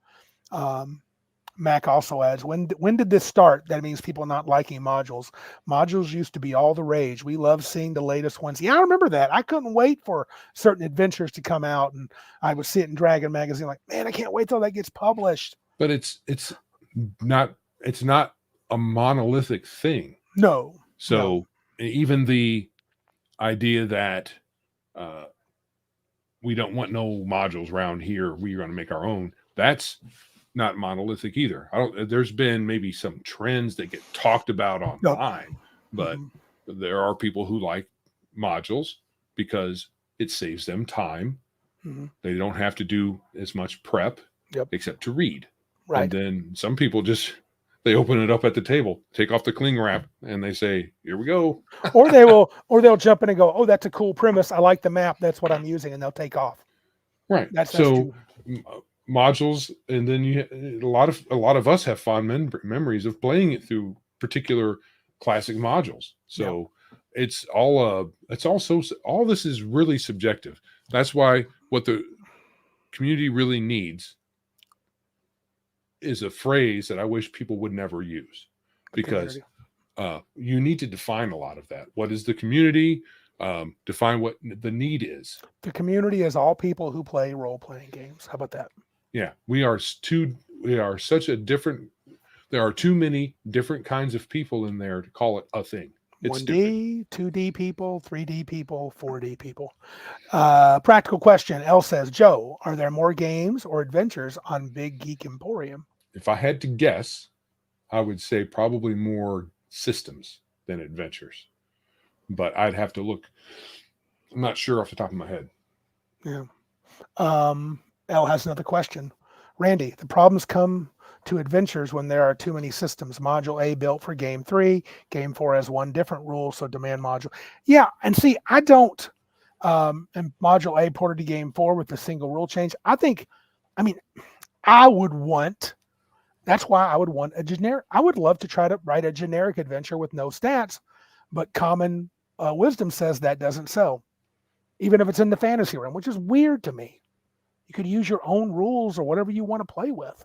Mac also adds, when did this start? That means people not liking modules. Modules used to be all the rage. We love seeing the latest ones. Yeah, I remember that. I couldn't wait for certain adventures to come out, and I would see it in Dragon Magazine like, man, I can't wait till that gets published. But it's not a monolithic thing. No. So even the idea that we don't want no modules around here, we're going to make our own, that's not monolithic either. There's been maybe some trends that get talked about online, but there are people who like modules because it saves them time. They don't have to do as much prep except to read. Right. And then some people they open it up at the table, take off the cling wrap, and they say, here we go. or they'll jump in and go, oh, that's a cool premise. I like the map. That's what I'm using. And they'll take off. Right. That's true. Modules, and then a lot of us have fond memories of playing it through particular classic modules. So it's all this is really subjective. That's why what the community really needs is a phrase that I wish people would never use, because you need to define a lot of that. What is the community? Define what the need is. The community is all people who play role-playing games. How about that? Yeah, there are too many different kinds of people in there to call it a thing. It's stupid. 1D, 2D people, 3D people, 4D people. Practical question. L says, Joe, are there more games or adventures on Big Geek Emporium? If I had to guess, I would say probably more systems than adventures. But I'd have to look. I'm not sure off the top of my head. Yeah. L has another question. Randy, the problems come to adventures when there are too many systems. Module A built for game 3, game 4 has one different rule, so demand module. Yeah, and see, I don't, and module A ported to game 4 with the single rule change. I would want, that's why I would want a generic, I would love to try to write a generic adventure with no stats, but common wisdom says that doesn't sell, even if it's in the fantasy realm, which is weird to me. You could use your own rules or whatever you want to play with.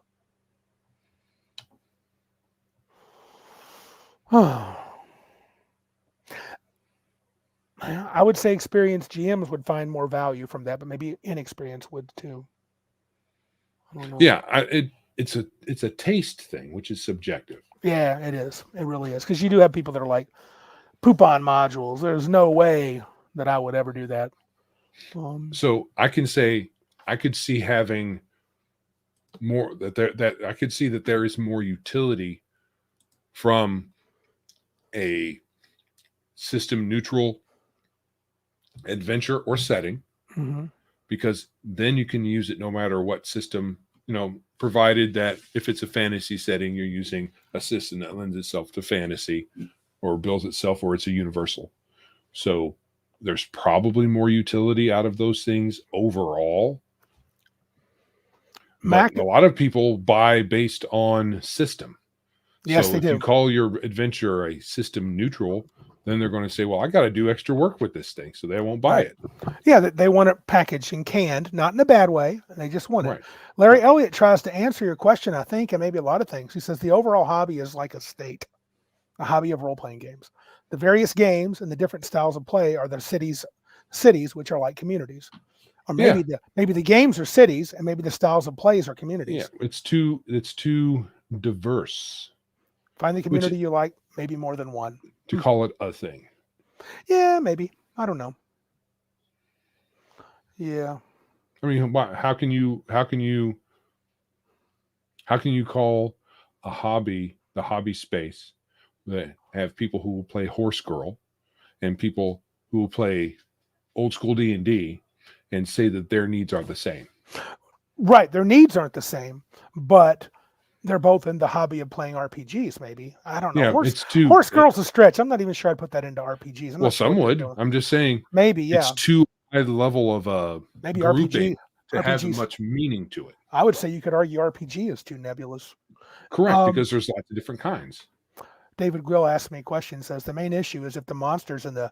I would say experienced GMs would find more value from that, but maybe inexperienced would too. I don't know. Yeah, it's a taste thing, which is subjective. Yeah, it is. It really is. Because you do have people that are like, poop on modules. There's no way that I would ever do that. So I can say I could see having more that I could see that there is more utility from a system neutral adventure or setting, because then you can use it no matter what system, provided that if it's a fantasy setting, you're using a system that lends itself to fantasy or builds itself, or it's a universal. So there's probably more utility out of those things overall. But a lot of people buy based on system. Yes, so they if do. You call your adventure a system neutral, then they're going to say, well, I got to do extra work with this thing, so they won't buy it. Yeah, they want it packaged and canned, not in a bad way. They just want it. Larry Elliott tries to answer your question, I think, and maybe a lot of things. He says the overall hobby is like a state, a hobby of role-playing games. The various games and the different styles of play are the cities, which are like communities. Or maybe the games are cities, and maybe the styles of plays are communities. Yeah, it's too diverse. Find the community you like, maybe more than one. To call it a thing. Yeah, maybe. I don't know. Yeah. I mean, how can you call a hobby the hobby space that have people who will play Horse Girl and people who will play old school D&D and say that their needs are the same? Right, their needs aren't the same, but they're both in the hobby of playing RPGs, maybe. I don't know. Yeah, Horse Girl's a stretch. I'm not even sure I'd put that into RPGs. Well, some would. I'm just saying. Maybe, yeah. It's too high level of maybe grouping to RPGs have much meaning to it. I would say you could argue RPG is too nebulous. Correct, because there's lots of different kinds. David Grill asked me a question, says the main issue is if the monsters in the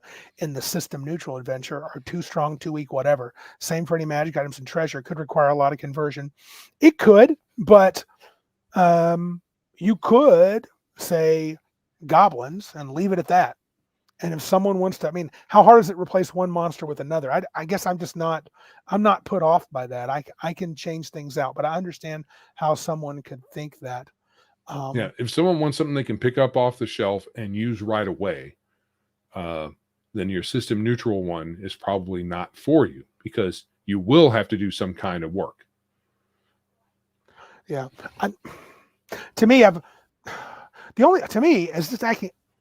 system neutral adventure are too strong, too weak, whatever. Same for any magic items and treasure. Could require a lot of conversion. It could, but you could say goblins and leave it at that. And if someone wants to, how hard is it to replace one monster with another? I guess I'm not put off by that. I can change things out, but I understand how someone could think that. If someone wants something they can pick up off the shelf and use right away, then your system neutral one is probably not for you, because you will have to do some kind of work. Yeah. To me,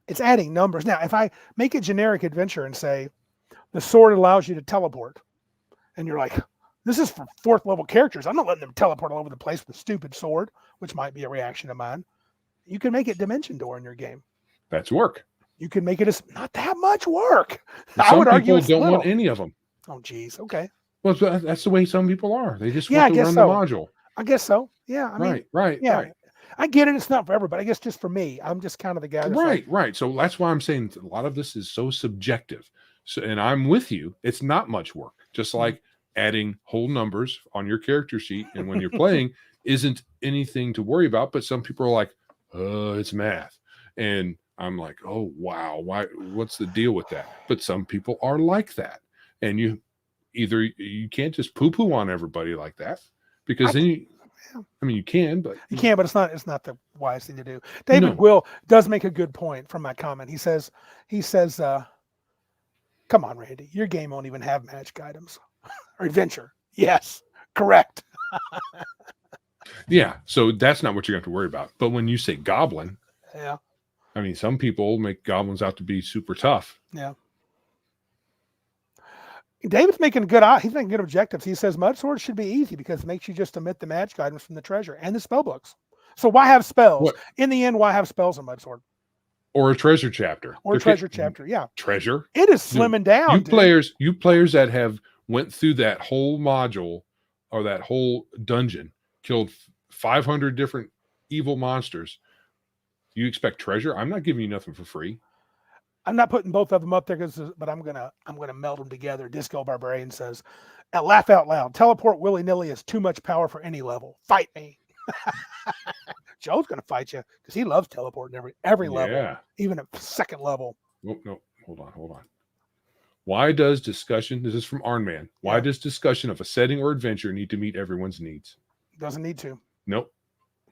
it's adding numbers. Now, if I make a generic adventure and say the sword allows you to teleport, and you're like, this is for 4th level characters, I'm not letting them teleport all over the place with a stupid sword, which might be a reaction of mine. You can make it Dimension Door in your game. That's work. You can make it not that much work. I would argue people don't want any of them. Oh, geez. Okay. Well, that's the way some people are. They just want to run the module. I guess so. Yeah. Right. I get it. It's not for everybody. I guess just for me. I'm just kind of the guy. Right. So that's why I'm saying a lot of this is so subjective. So, and I'm with you. It's not much work. Just like adding whole numbers on your character sheet, and when you're playing, isn't anything to worry about. But some people are like, it's math, and I'm like, oh wow, why? What's the deal with that? But some people are like that, and you can't just poo-poo on everybody like that, because then Yeah. I mean, you can, but You can, but it's not the wise thing to do. David No. Will does make a good point from my comment. He says, come on, Randy, your game won't even have magic items or adventure. Yes, correct. yeah. So that's not what you're going to have to worry about. But when you say goblin, Yeah, I mean, some people make goblins out to be super tough. yeah. David's making he's making good objectives. He says mud swords should be easy because it makes you just omit the magic items from the treasure and the spell books. So why have spells? What? In the end, why have spells in mud sword? Or a treasure chapter. Or treasure chapter, yeah. Treasure? It is slimming down, You players that have went through that whole module or that whole dungeon, killed 500 different evil monsters. You expect treasure? I'm not giving you nothing for free. I'm not putting both of them up there, but I'm gonna meld them together. Disco Barbarian says, "Laugh out loud. Teleport willy nilly is too much power for any level. Fight me." Joe's gonna fight you because he loves teleporting every level, even at second level. Oh, no, hold on. Why does discussion? This is from Arnman. Why does discussion of a setting or adventure need to meet everyone's needs? Doesn't need to. Nope.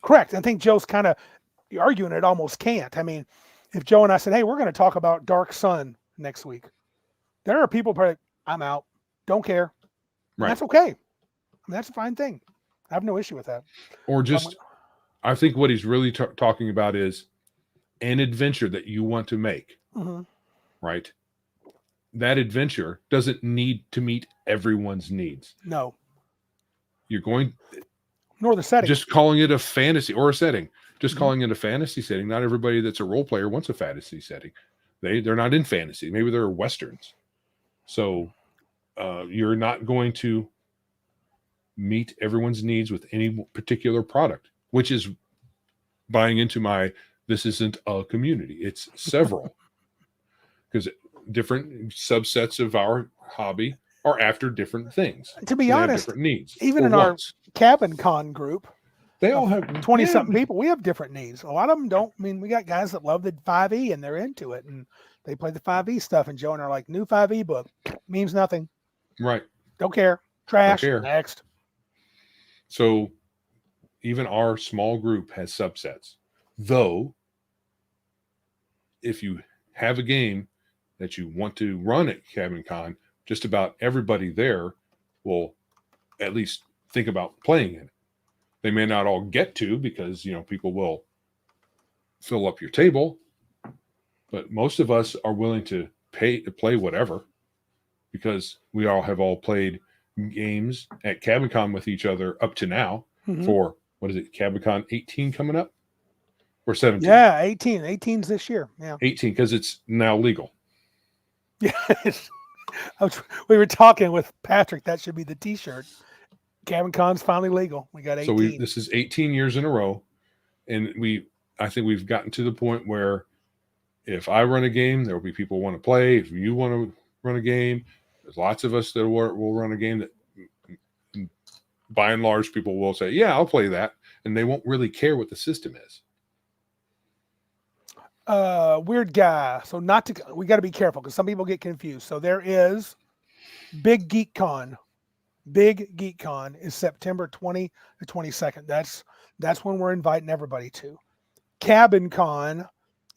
Correct. I think Joe's kind of arguing it almost can't. I mean, if Joe and I said, "Hey, we're going to talk about Dark Sun next week," there are people probably, "I'm out. Don't care." Right. That's okay. I mean, that's a fine thing. I have no issue with that. Or just, I think what he's really talking about is an adventure that you want to make, right? That adventure doesn't need to meet everyone's needs. No. You're going... Nor the setting. Just calling it a fantasy or a setting. Just calling it a fantasy setting. Not everybody that's a role player wants a fantasy setting. They're not in fantasy. Maybe they're Westerns. So you're not going to meet everyone's needs with any particular product, which is buying into this isn't a community. It's several. Because different subsets of our hobby are after different things. To be honest, different needs. Even in our Cabin Con group, they all have 20-something people. We have different needs. A lot of them don't. I mean, we got guys that love the 5e and they're into it and they play the 5e stuff. And Joe and I are like, new 5e book means nothing. Right. Don't care. Trash. Don't care. Next. So even our small group has subsets. Though, if you have a game that you want to run at Cabin Con, just about everybody there will at least think about playing it. They may not all get to because, people will fill up your table, but most of us are willing to pay to play whatever because we all have played games at Cabin Con with each other up to now for, what is it, Cabin Con 18 coming up? Or 17? Yeah, 18. 18's this year. Yeah. 18 because it's now legal. Yeah. We were talking with Patrick. That should be the T-shirt. Cabin Con's finally legal. We got 18. So this is 18 years in a row, and I think we've gotten to the point where if I run a game, there will be people who want to play. If you want to run a game, there's lots of us that will run a game that, by and large, people will say, "Yeah, I'll play that," and they won't really care what the system is. Weird guy. So we got to be careful because some people get confused. So there is Big Geek Con. Big Geek Con is September 20 to 22nd. That's when we're inviting everybody to. Cabin Con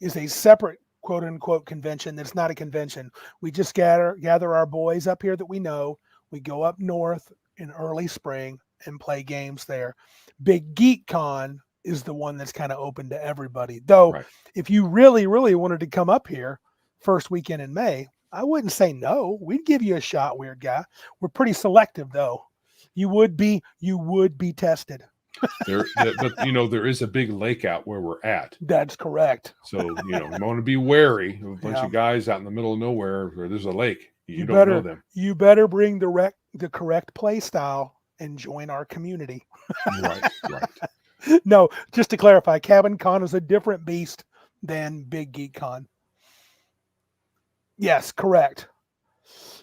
is a separate quote unquote convention. That's not a convention. We just gather our boys up here that we know. We go up north in early spring and play games there. Big Geek Con is the one that's kind of open to everybody. Though, if you really, really wanted to come up here first weekend in May, I wouldn't say no. We'd give you a shot, weird guy. We're pretty selective, though. You would be tested. But there is a big lake out where we're at. That's correct. So we want to be wary of a bunch of guys out in the middle of nowhere where there's a lake. You don't know them. You better bring the correct play style and join our community. Right. No, just to clarify, Cabin Con is a different beast than Big Geek Con. Yes, correct.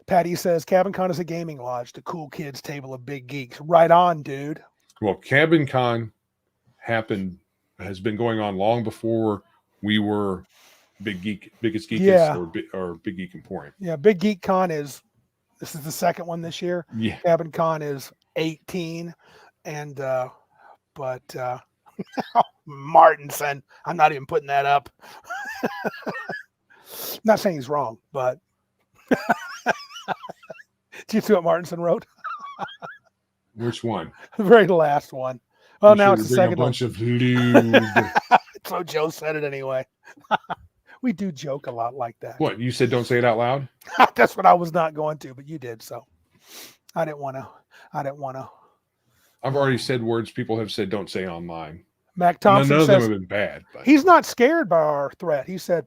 Patty says Cabin Con is a gaming lodge, the cool kids table of big geeks. Right on, dude. Well, Cabin Con has been going on long before we were Biggest Geekest or Big Geek Emporium. Yeah, Big Geek Con this is the second one this year. Yeah. Cabin Con is 18, and But Martinson, I'm not even putting that up. Not saying he's wrong, but did you see what Martinson wrote? Which one? The very last one. Well, You now sure it's to the bring second a bunch one. of lewd. So Joe said it anyway. We do joke a lot like that. What, you said don't say it out loud? That's what I was not going to, but you did. So I didn't want to. I've already said words people have said don't say online. Mac None Thompson of them says have been bad. But he's not scared by our threat. He said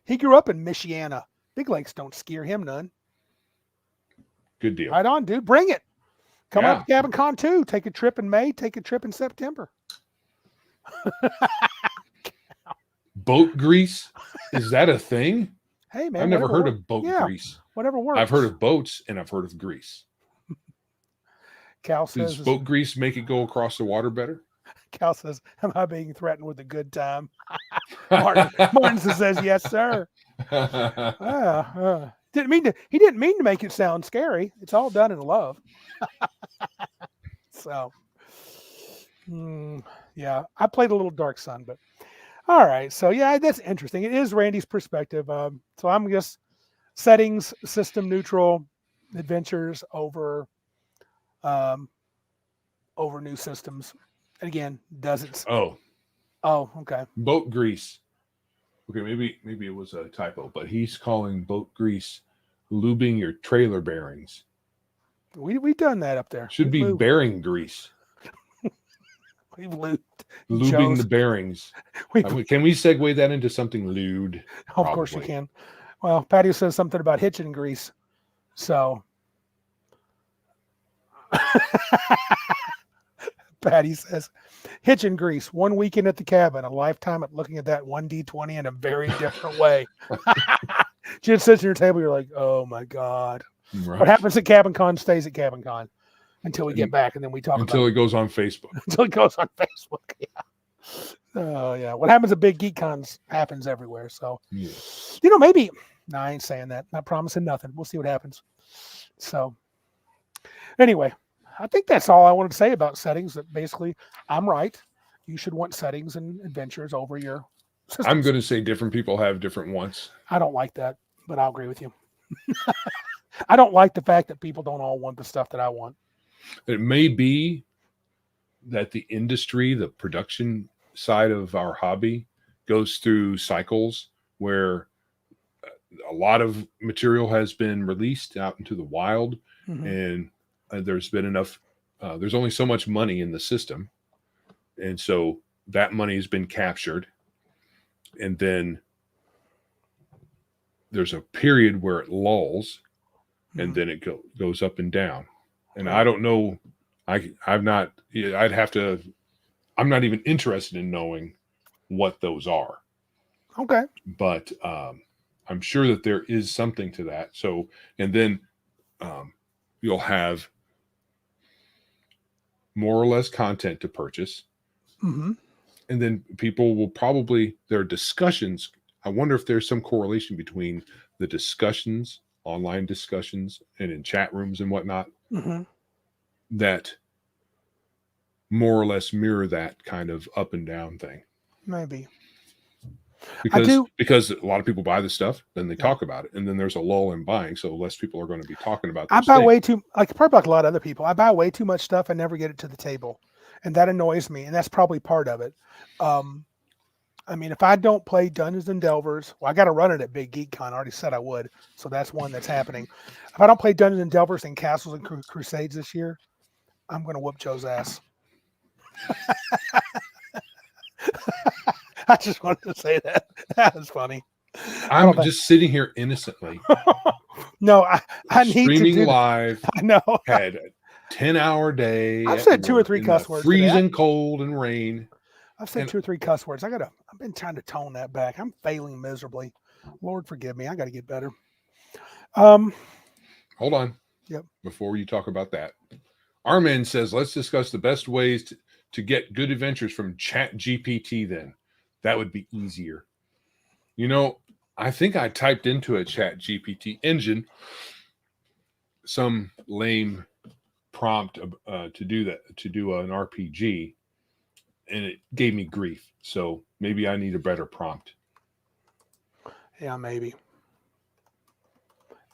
he grew up in Michiana. Big Lakes don't scare him none. good deal. Right on, dude. Bring it. Come Yeah. up to Cabin Con too. Take a trip in May. Take a trip in September. Boat grease? Is that a thing? Hey, man. I've never whatever heard works. of boat Yeah, grease. whatever works. I've heard of boats and I've heard of grease. Cal Does says, boat grease make it go across the water better? Cal says, am I being threatened with a good time? Martinson says, yes, sir. He didn't mean to make it sound scary. It's all done in love. So, yeah, I played a little Dark Sun, but all right. So yeah, that's interesting. It is Randy's perspective. So I'm just settings, system neutral, adventures over new systems. And again, doesn't. Oh, okay. boat grease. Okay, maybe it was a typo, but he's calling boat grease lubing your trailer bearings. We've done that up there. Should be bearing grease. We've lubed. Lubing the bearings. Can we segue that into something lewd? Of course you can. Well, Patty says something about hitching grease. So Patty says, hitching grease, 1 weekend at the cabin, a lifetime at looking at that 1D20 in a very different way. Just sits at your table, you're like, oh my God. Right. What happens at Cabin Con stays at Cabin Con until we get back, and then we talk until it goes on Facebook. Until it goes on Facebook, yeah. Oh, yeah. What happens at Big Geek Cons happens everywhere. So, maybe. No, I ain't saying that. Not promising nothing. We'll see what happens. So, anyway, I think that's all I wanted to say about settings. That basically, I'm right. You should want settings and adventures over your systems. I'm going to say different people have different wants. I don't like that, but I'll agree with you. I don't like the fact that people don't all want the stuff that I want. It may be that the industry, the production side of our hobby, goes through cycles where a lot of material has been released out into the wild, and there's been enough. There's only so much money in the system, and so that money has been captured, and then there's a period where it lulls, and then it goes up and down. And I don't know. I'm not even interested in knowing what those are. Okay. But I'm sure that there is something to that. So, and then you'll have more or less content to purchase. And then people will probably, their discussions, I wonder if there's some correlation between the discussions, online discussions, and in chat rooms and whatnot, that more or less mirror that kind of up and down thing. Maybe. Because a lot of people buy the stuff, then they talk about it, and then there's a lull in buying, so less people are going to be talking about I buy way too, probably like a lot of other people, I buy way too much stuff and never get it to the table. And that annoys me, and that's probably part of it. I mean, if I don't play Dungeons and Delvers, well, I got to run it at Big Geek Con. I already said I would, so that's one that's happening. If I don't play Dungeons and Delvers and Castles and Crusades this year, I'm going to whoop Joe's ass. I just wanted to say that. That was funny. I'm just sitting here innocently. No, I need streaming to do live. I know. Had a 10-hour day. I've said 2 or 3 cuss words. Freezing cold and rain. I've said 2 or 3 cuss words. I've been trying to tone that back. I'm failing miserably. Lord forgive me. I got to get better. Hold on. Yep. Before you talk about that, Armin says, let's discuss the best ways to get good adventures from Chat GPT then. That would be easier. I think I typed into a Chat GPT engine some lame prompt to do an RPG, it gave me grief. So maybe I need a better prompt. Yeah, maybe.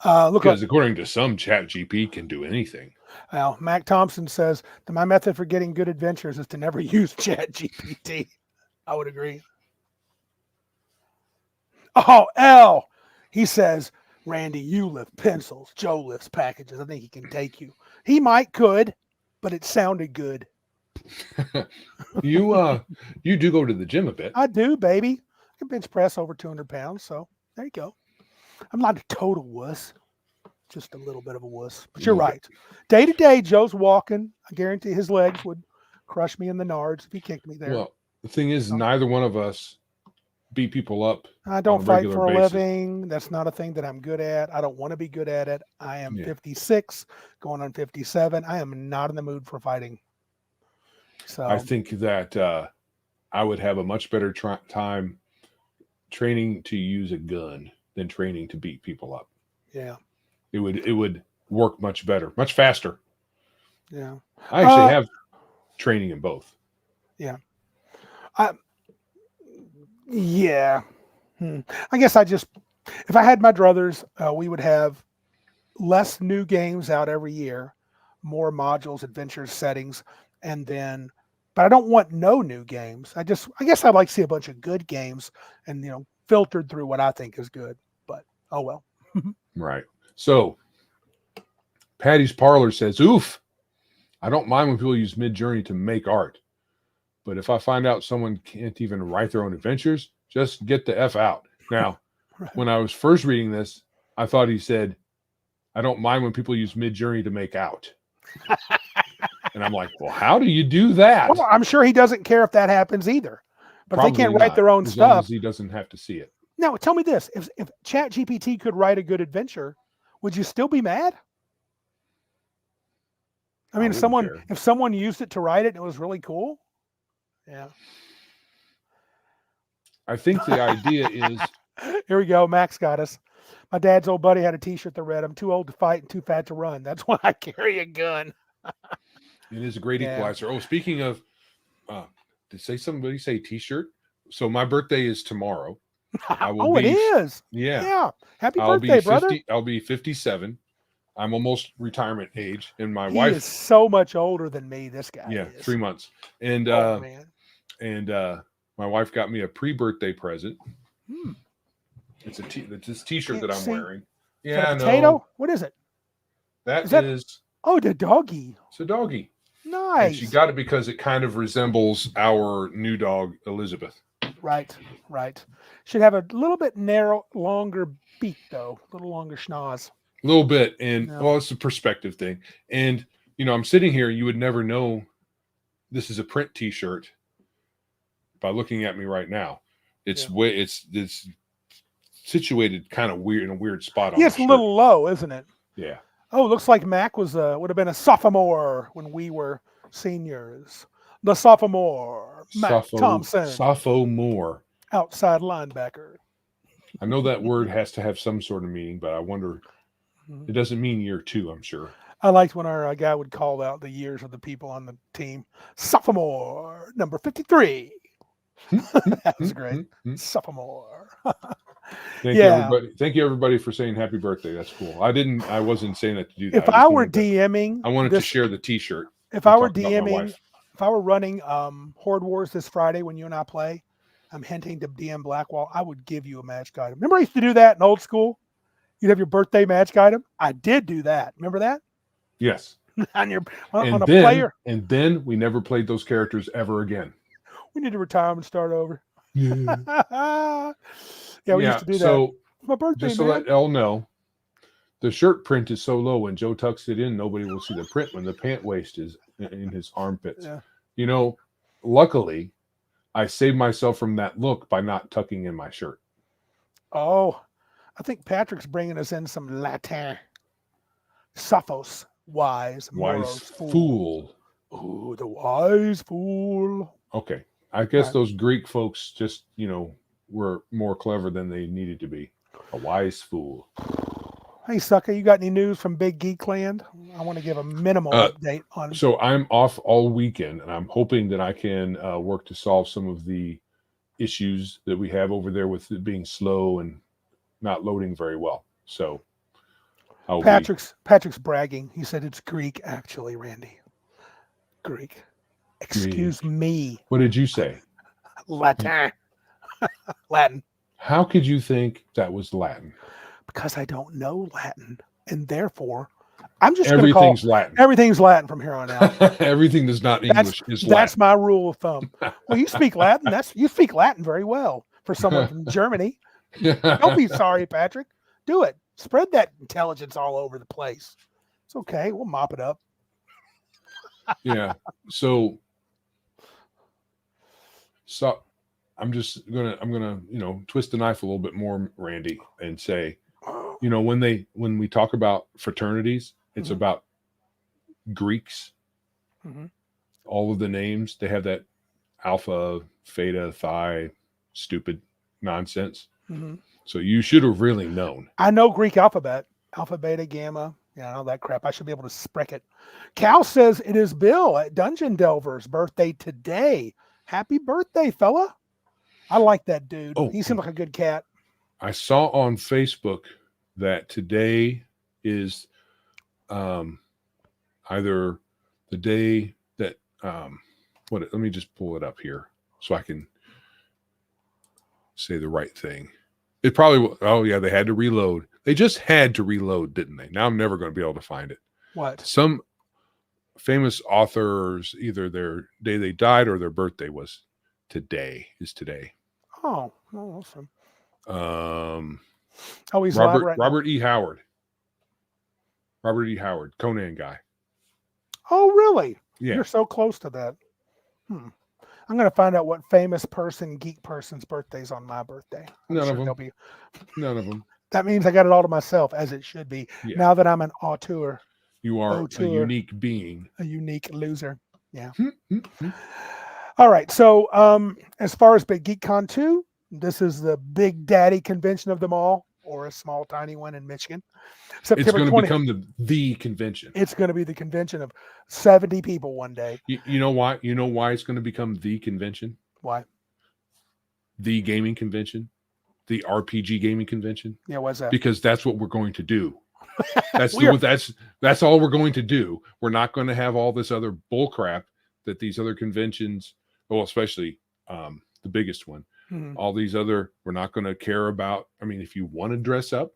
Because according to some, ChatGPT can do anything. Well, Mac Thompson says that my method for getting good adventures is to never use ChatGPT. I would agree. Oh, L. He says, Randy, you lift pencils. Joe lifts packages. I think he can take you. He could, but it sounded good. You do go to the gym a bit. I do, baby. I can bench press over 200 pounds. So there you go. I'm not a total wuss. Just a little bit of a wuss. But you're right. Day to day, Joe's walking. I guarantee his legs would crush me in the nards if he kicked me there. Well, the thing is, neither one of us beat people up. I don't fight for a living. That's not a thing that I'm good at. I don't want to be good at it. I am 56, going on 57. I am not in the mood for fighting. So I think that I would have a much better time training to use a gun than training to beat people up. Yeah. It would work much better, much faster. Yeah. I actually have training in both. Yeah. Yeah. I guess if I had my druthers, we would have less new games out every year, more modules, adventures, settings, but I don't want no new games. I guess I'd like to see a bunch of good games and, filtered through what I think is good, but oh well. Right. So Patty's Parlor says, oof, I don't mind when people use Midjourney to make art. But if I find out someone can't even write their own adventures, just get the F out. Now, when I was first reading this, I thought he said, I don't mind when people use Midjourney to make out. And I'm like, well, how do you do that? Well, I'm sure he doesn't care if that happens either. But Probably if they can't not, write their own as stuff. long as he doesn't have to see it. Now, tell me this. If ChatGPT could write a good adventure, would you still be mad? I mean, if someone used it to write it and it was really cool. Yeah. I think the idea is... Here we go. Max got us. My dad's old buddy had a t-shirt that read, I'm too old to fight and too fat to run. That's why I carry a gun. It is a great equalizer. Oh, speaking of, did somebody say t-shirt? So my birthday is tomorrow. It is. Yeah. Happy birthday, brother. I'll be 57. I'm almost retirement age. And my he wife is so much older than me, this guy is. 3 months. And man. And my wife got me a pre-birthday present. It's this t-shirt that I'm wearing. Yeah, a potato? What is it? That is the doggy. It's a doggy. Nice. And she got it because it kind of resembles our new dog, Elizabeth. Right. Should have a little bit longer beak, though. A little longer schnoz. A little bit. And, it's a perspective thing. And, I'm sitting here. You would never know this is a print t-shirt by looking at me right now. It's situated kind of weird in a weird spot on it's a little low, isn't it? Yeah. Oh, looks like Mac would have been a sophomore when we were seniors. The sophomore, Mac Thompson. Sophomore. Outside linebacker. I know that word has to have some sort of meaning, but I wonder, it doesn't mean year 2, I'm sure. I liked when our guy would call out the years of the people on the team. Sophomore, number 53. That was great. Sophomore. Thank you, everybody. Thank you, everybody, for saying happy birthday. That's cool. I wasn't saying that to do that. If I were DMing, I wanted to share the t-shirt. If I were DMing, if I were running Horde Wars this Friday when you and I play, I'm hinting to DM Blackwall, I would give you a magic item. Remember I used to do that in old school? You'd have your birthday magic item. I did do that. Remember that? Yes. on a player. And then we never played those characters ever again. We need to retire them and start over. Yeah. We used to do that. So my birthday, just to let Elle know, the shirt print is so low when Joe tucks it in, nobody will see the print when the pant waist is in his armpits. Yeah. Luckily, I saved myself from that look by not tucking in my shirt. Oh, I think Patrick's bringing us in some Latin. Sophos, wise fool. Ooh, the wise fool. Okay. I guess those Greek folks just, were more clever than they needed to be. A wise fool. Hey, sucker, you got any news from Big Geek Land? I want to give a minimal update on. So I'm off all weekend, and I'm hoping that I can work to solve some of the issues that we have over there with it being slow and not loading very well. So Patrick's bragging. He said it's Greek, actually, Randy. Greek. Excuse me. What did you say? Latin. Latin. How could you think that was Latin? Because I don't know Latin, and therefore, I'm just going to call Latin. Everything's Latin from here on out. Everything that's not English is Latin. That's my rule of thumb. Well, you speak Latin. You speak Latin very well for someone from Germany. Don't be sorry, Patrick. Do it. Spread that intelligence all over the place. It's okay. We'll mop it up. Yeah. So I'm gonna twist the knife a little bit more, Randy, and say, when we talk about fraternities, it's about Greeks. All of the names, they have that alpha, theta, phi, stupid nonsense. So you should have really known. I know Greek alphabet, alpha, beta, gamma. Yeah, all that crap. I should be able to spreck it. Cal says it is Bill at Dungeon Delver's birthday today. Happy birthday, fella. I like that dude. He seemed like a good cat. I saw on Facebook that today is either the day that let me just pull it up here so I can say the right thing. It probably they had to reload. They just had to reload, didn't they? Now I'm never going to be able to find it. What? Some famous authors, either their day they died or their birthday was today. Oh, awesome. He's Robert E. Howard. Robert E. Howard, Conan guy. Oh, really? Yeah. You're so close to that. I'm going to find out what famous geek person's birthday's on my birthday. None of them. That means I got it all to myself, as it should be. Yeah. Now that I'm an auteur. You are a unique being. A unique loser. Yeah. All right. So as far as Big Geek Con 2, this is the big daddy convention of them all, or a small, tiny one in Michigan. It's going to become the convention. It's going to be the convention of 70 people one day. You know why? You know why it's going to become the convention? Why? The gaming convention, the RPG gaming convention. Yeah, what's that? Because that's what we're going to do. That's all we're going to do. We're not going to have all this other bull crap that these other conventions, well, especially the biggest one, all these other, we're not going to care about. I mean, if you want to dress up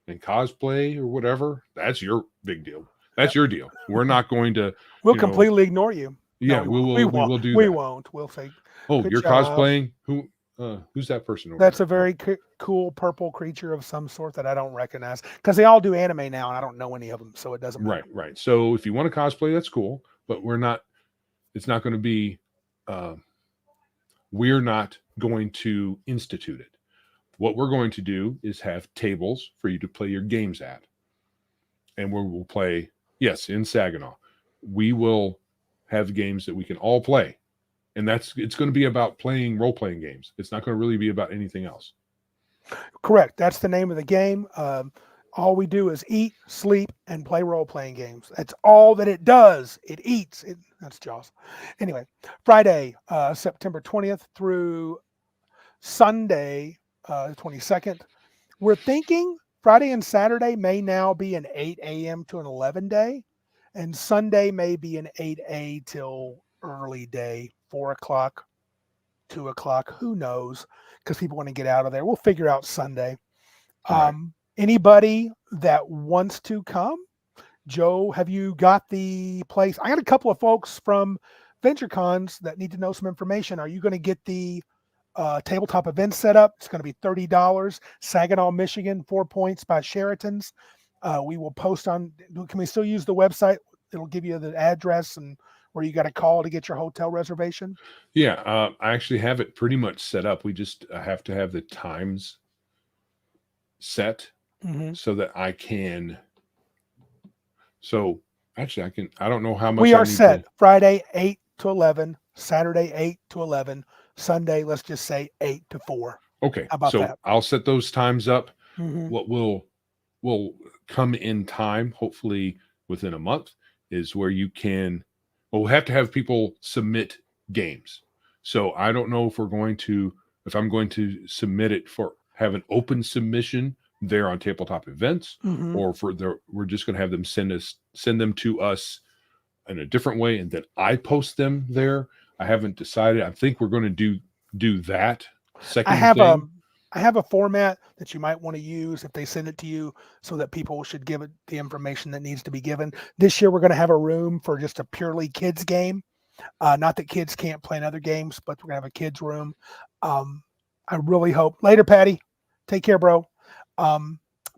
and cosplay or whatever, that's your big deal. That's your deal. We're not going to. We'll completely ignore you. Yeah, we will do that. We won't. We'll say. Oh, you're cosplaying? Who's that person over That's there? A very cool purple creature of some sort that I don't recognize, because they all do anime now and I don't know any of them, so it doesn't matter. Right. So if you want to cosplay, that's cool, but it's not going to be, we're not going to institute it. What we're going to do is have tables for you to play your games at. And we will play, yes, in Saginaw. We will have games that we can all play. And it's going to be about playing role-playing games. It's not going to really be about anything else. Correct. That's the name of the game. All we do is eat, sleep, and play role-playing games. That's all that it does. It eats. That's Jaws. Anyway, Friday, September 20th through Sunday, 22nd. We're thinking Friday and Saturday may now be an 8 a.m. to an 11 day, and Sunday may be an 8 till early day, 4 o'clock, 2 o'clock. Who knows? Because people want to get out of there. We'll figure out Sunday. Right. Anybody that wants to come, Joe, have you got the place? I got a couple of folks from VentureCons that need to know some information. Are you going to get the tabletop event set up? It's going to be $30. Saginaw, Michigan, 4 Points by Sheraton's. We will post on. Can we still use the website? It'll give you the address and where you got to call to get your hotel reservation. Yeah, I actually have it pretty much set up. We just have to have the times set so that I can. So actually, I don't know how much we are set. Friday 8 to 11, Saturday 8 to 11, Sunday, let's just say 8 to 4. Okay. How about that? I'll set those times up. What we'll will come in time, hopefully within a month, is where you can, well, we'll have to have people submit games. So I don't know if I'm going to submit it for have an open submission there on tabletop events, Mhm. or we're just going to have them send them to us in a different way, and then I post them there. I haven't decided. I think we're going to do that second thing. I have a format that you might want to use if they send it to you, so that people should give it the information that needs to be given. This year, we're going to have a room for just a purely kids game. Not that kids can't play in other games, but we're going to have a kids room. I really hope. Later, Patty. Take care, bro.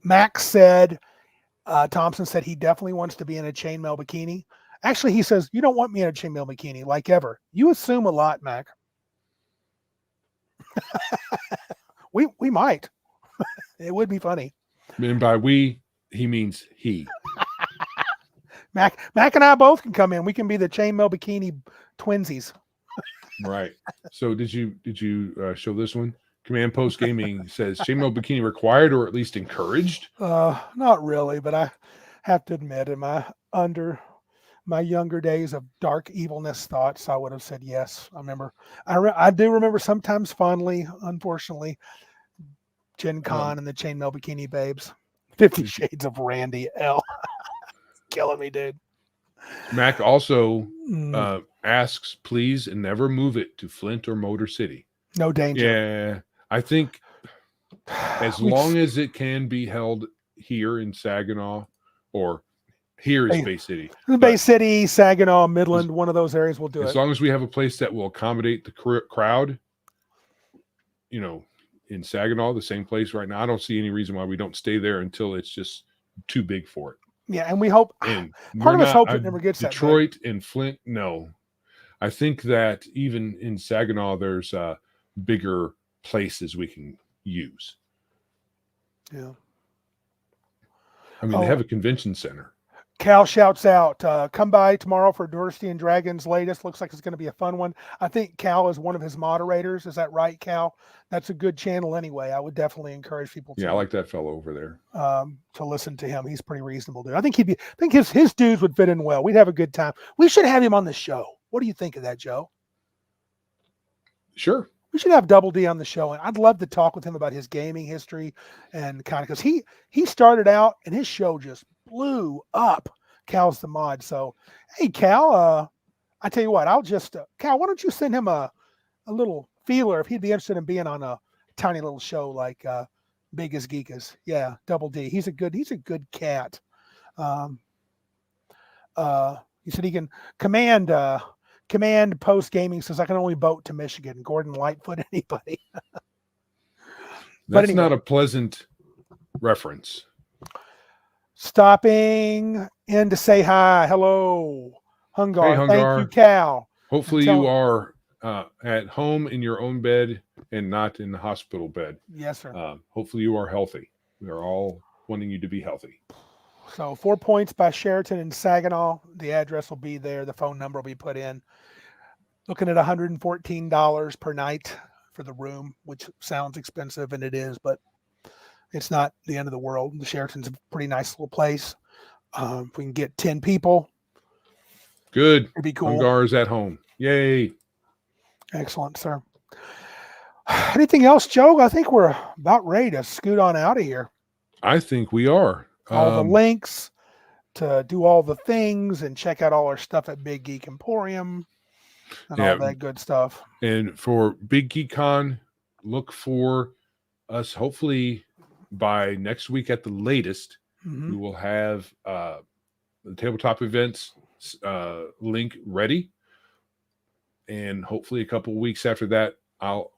Max said, Thompson said he definitely wants to be in a chainmail bikini. Actually, he says, you don't want me in a chainmail bikini, like ever. You assume a lot, Mac. We might. It would be funny. And by we, he means he. Mac and I both can come in. We can be the chainmail bikini twinsies. Right. So did you show this one? Command Post Gaming says chainmail bikini required or at least encouraged. Not really, but I have to admit, under my younger days of dark evilness thoughts, I would have said yes. I do remember sometimes fondly, unfortunately, Gen Con and the chainmail bikini babes. 50 Shades of Randy L. Killing me, dude. Mac also asks, please never move it to Flint or Motor City. No danger. Yeah, I think as long as it can be held here in Saginaw, or here is Bay City. Bay City, Saginaw, Midland, one of those areas will do it. As long as we have a place that will accommodate the crowd, in Saginaw, the same place right now, I don't see any reason why we don't stay there until it's just too big for it. Yeah, and we hope. And part of us hopes it never gets Detroit and Flint. No, I think that even in Saginaw, there's bigger places we can use. Yeah. I mean, they have a convention center. Cal shouts out, come by tomorrow for Diversity and Dragons latest. Looks like it's going to be a fun one. I think Cal is one of his moderators. Is that right, Cal? That's a good channel anyway. I would definitely encourage people to. Yeah, I like that fellow over there. To listen to him. He's pretty reasonable, dude. I think his dudes would fit in well. We'd have a good time. We should have him on the show. What do you think of that, Joe? Sure. We should have Double D on the show, and I'd love to talk with him about his gaming history and kind of, because he started out and his show just blew up. Cal's the mod. So, hey, Cal, I tell you what, I'll just, Cal, why don't you send him a little feeler if he'd be interested in being on a tiny little show like Big as Geekas. Yeah, Double D. He's a good cat. He said he can command Post Gaming says I can only boat to Michigan. Gordon Lightfoot, anybody. That's anyway, not a pleasant reference. Stopping in to say hi. Hello, Hungar. Hey, Hungar. Thank you, Cal. Hopefully you are at home in your own bed and not in the hospital bed. Yes, sir. Hopefully you are healthy. We are all wanting you to be healthy. So 4 points by Sheraton and Saginaw. The address will be there. The phone number will be put in. Looking at $114 per night for the room, which sounds expensive, and it is, but it's not the end of the world. The Sheraton's a pretty nice little place. If we can get 10 people. Good. It'd be cool. Hungar's at home. Yay. Excellent, sir. Anything else, Joe? I think we're about ready to scoot on out of here. I think we are. All the links to do all the things and check out all our stuff at Big Geek Emporium and all that good stuff. And for Big Geek Con, look for us hopefully by next week at the latest. We will have the tabletop events link ready. And hopefully a couple of weeks after that,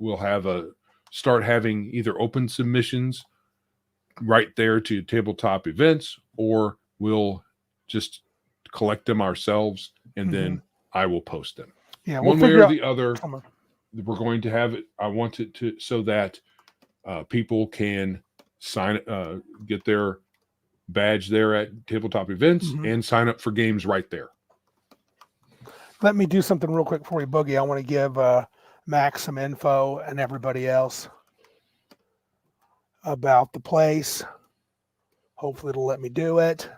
we'll start having either open submissions right there to tabletop events, or we'll just collect them ourselves and then I will post them. Yeah, one way or the other. We're going to have it. I want it to so that people can sign get their badge there at tabletop events and sign up for games right there. Let me do something real quick before we boogie. I want to give Max some info and everybody else about the place. Hopefully it'll let me do it.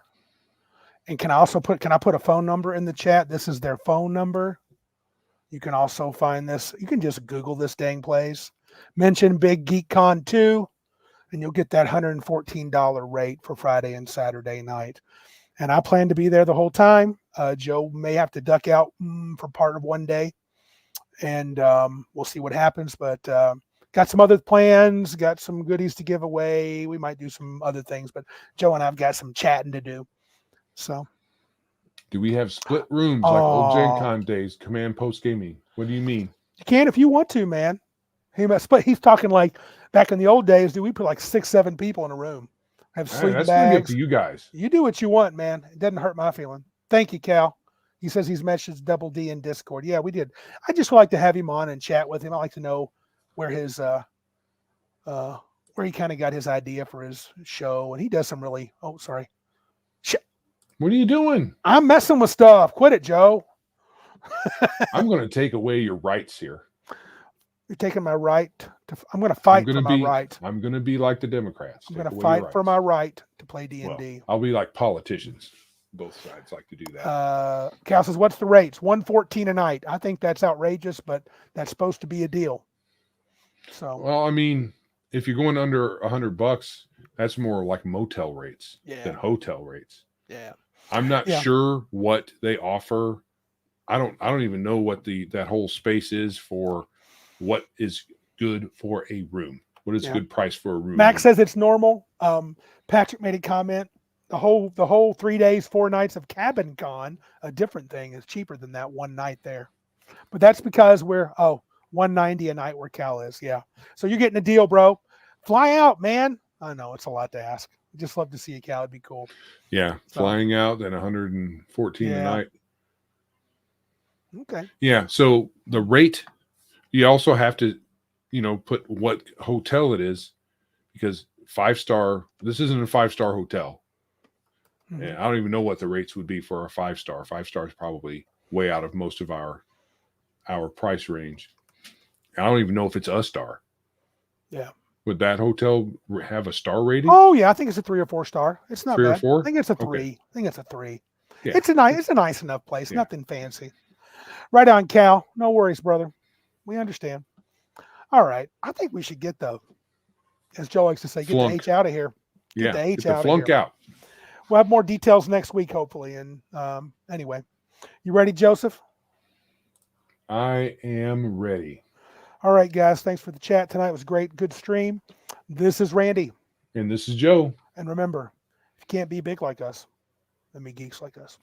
And can I put a phone number in the chat? This is their phone number. You can also find this. You can just Google this dang place. Mention Big Geek Con 2, and you'll get that $114 rate for Friday and Saturday night. And I plan to be there the whole time. Joe may have to duck out for part of one day, and we'll see what happens. But got some other plans, got some goodies to give away. We might do some other things, but Joe and I've got some chatting to do. So, do we have split rooms like old Gen Con days, command post gaming? What do you mean? You can if you want to, man. He's talking like back in the old days, dude, we put like 6-7 people in a room. Have sleeping that's bags. Gonna be up to you guys. You do what you want, man. It doesn't hurt my feeling. Thank you, Cal. He says he's messaged Double D in Discord. Yeah, we did. I just like to have him on and chat with him. I like to know where his where he kind of got his idea for his show, and he does some really. Oh, sorry. Shit. What are you doing? I'm messing with stuff. Quit it, Joe. I'm going to take away your rights here. You're taking my right. I'm going to fight for my right. I'm going to be like the Democrats. I'm going to fight for my right to play D&D. Well, I'll be like politicians. Both sides like to do that. Cal says, what's the rates? $114 a night. I think that's outrageous, but that's supposed to be a deal. So, well, I mean, if you're going under $100, that's more like motel rates than hotel rates. Yeah. I'm not sure what they offer. I don't even know what that whole space is for. What is good for a room? What is good price for a room? Max says it's normal. Patrick made a comment. The whole 3 days, 4 nights of Cabin Con, a different thing, is cheaper than that one night there. But that's because we're $190 a night where Cal is. Yeah. So you're getting a deal, bro. Fly out, man. I know it's a lot to ask. Just love to see you, Cal. It'd be cool. Yeah, flying out and 114 a night. Okay. Yeah. So the rate, you also have to, put what hotel it is, because 5-star. This isn't a 5-star hotel. Mm-hmm. And I don't even know what the rates would be for a 5-star. 5-star is probably way out of most of our price range. I don't even know if it's a star. Yeah. Would that hotel have a star rating? Oh yeah, I think it's a 3 or 4 star. It's not 3 bad. or 4? I think it's a 3. Okay. I think it's a 3. Yeah. It's a nice enough place. Yeah. Nothing fancy. Right on, Cal. No worries, brother. We understand. All right. I think we should get as Joe likes to say, get the H out of here. Get the H out flunk of here. Out. We'll have more details next week, hopefully. And anyway, you ready, Joseph? I am ready. All right, guys. Thanks for the chat tonight. It was great. Good stream. This is Randy. And this is Joe. And remember, if you can't be big like us, then be geeks like us.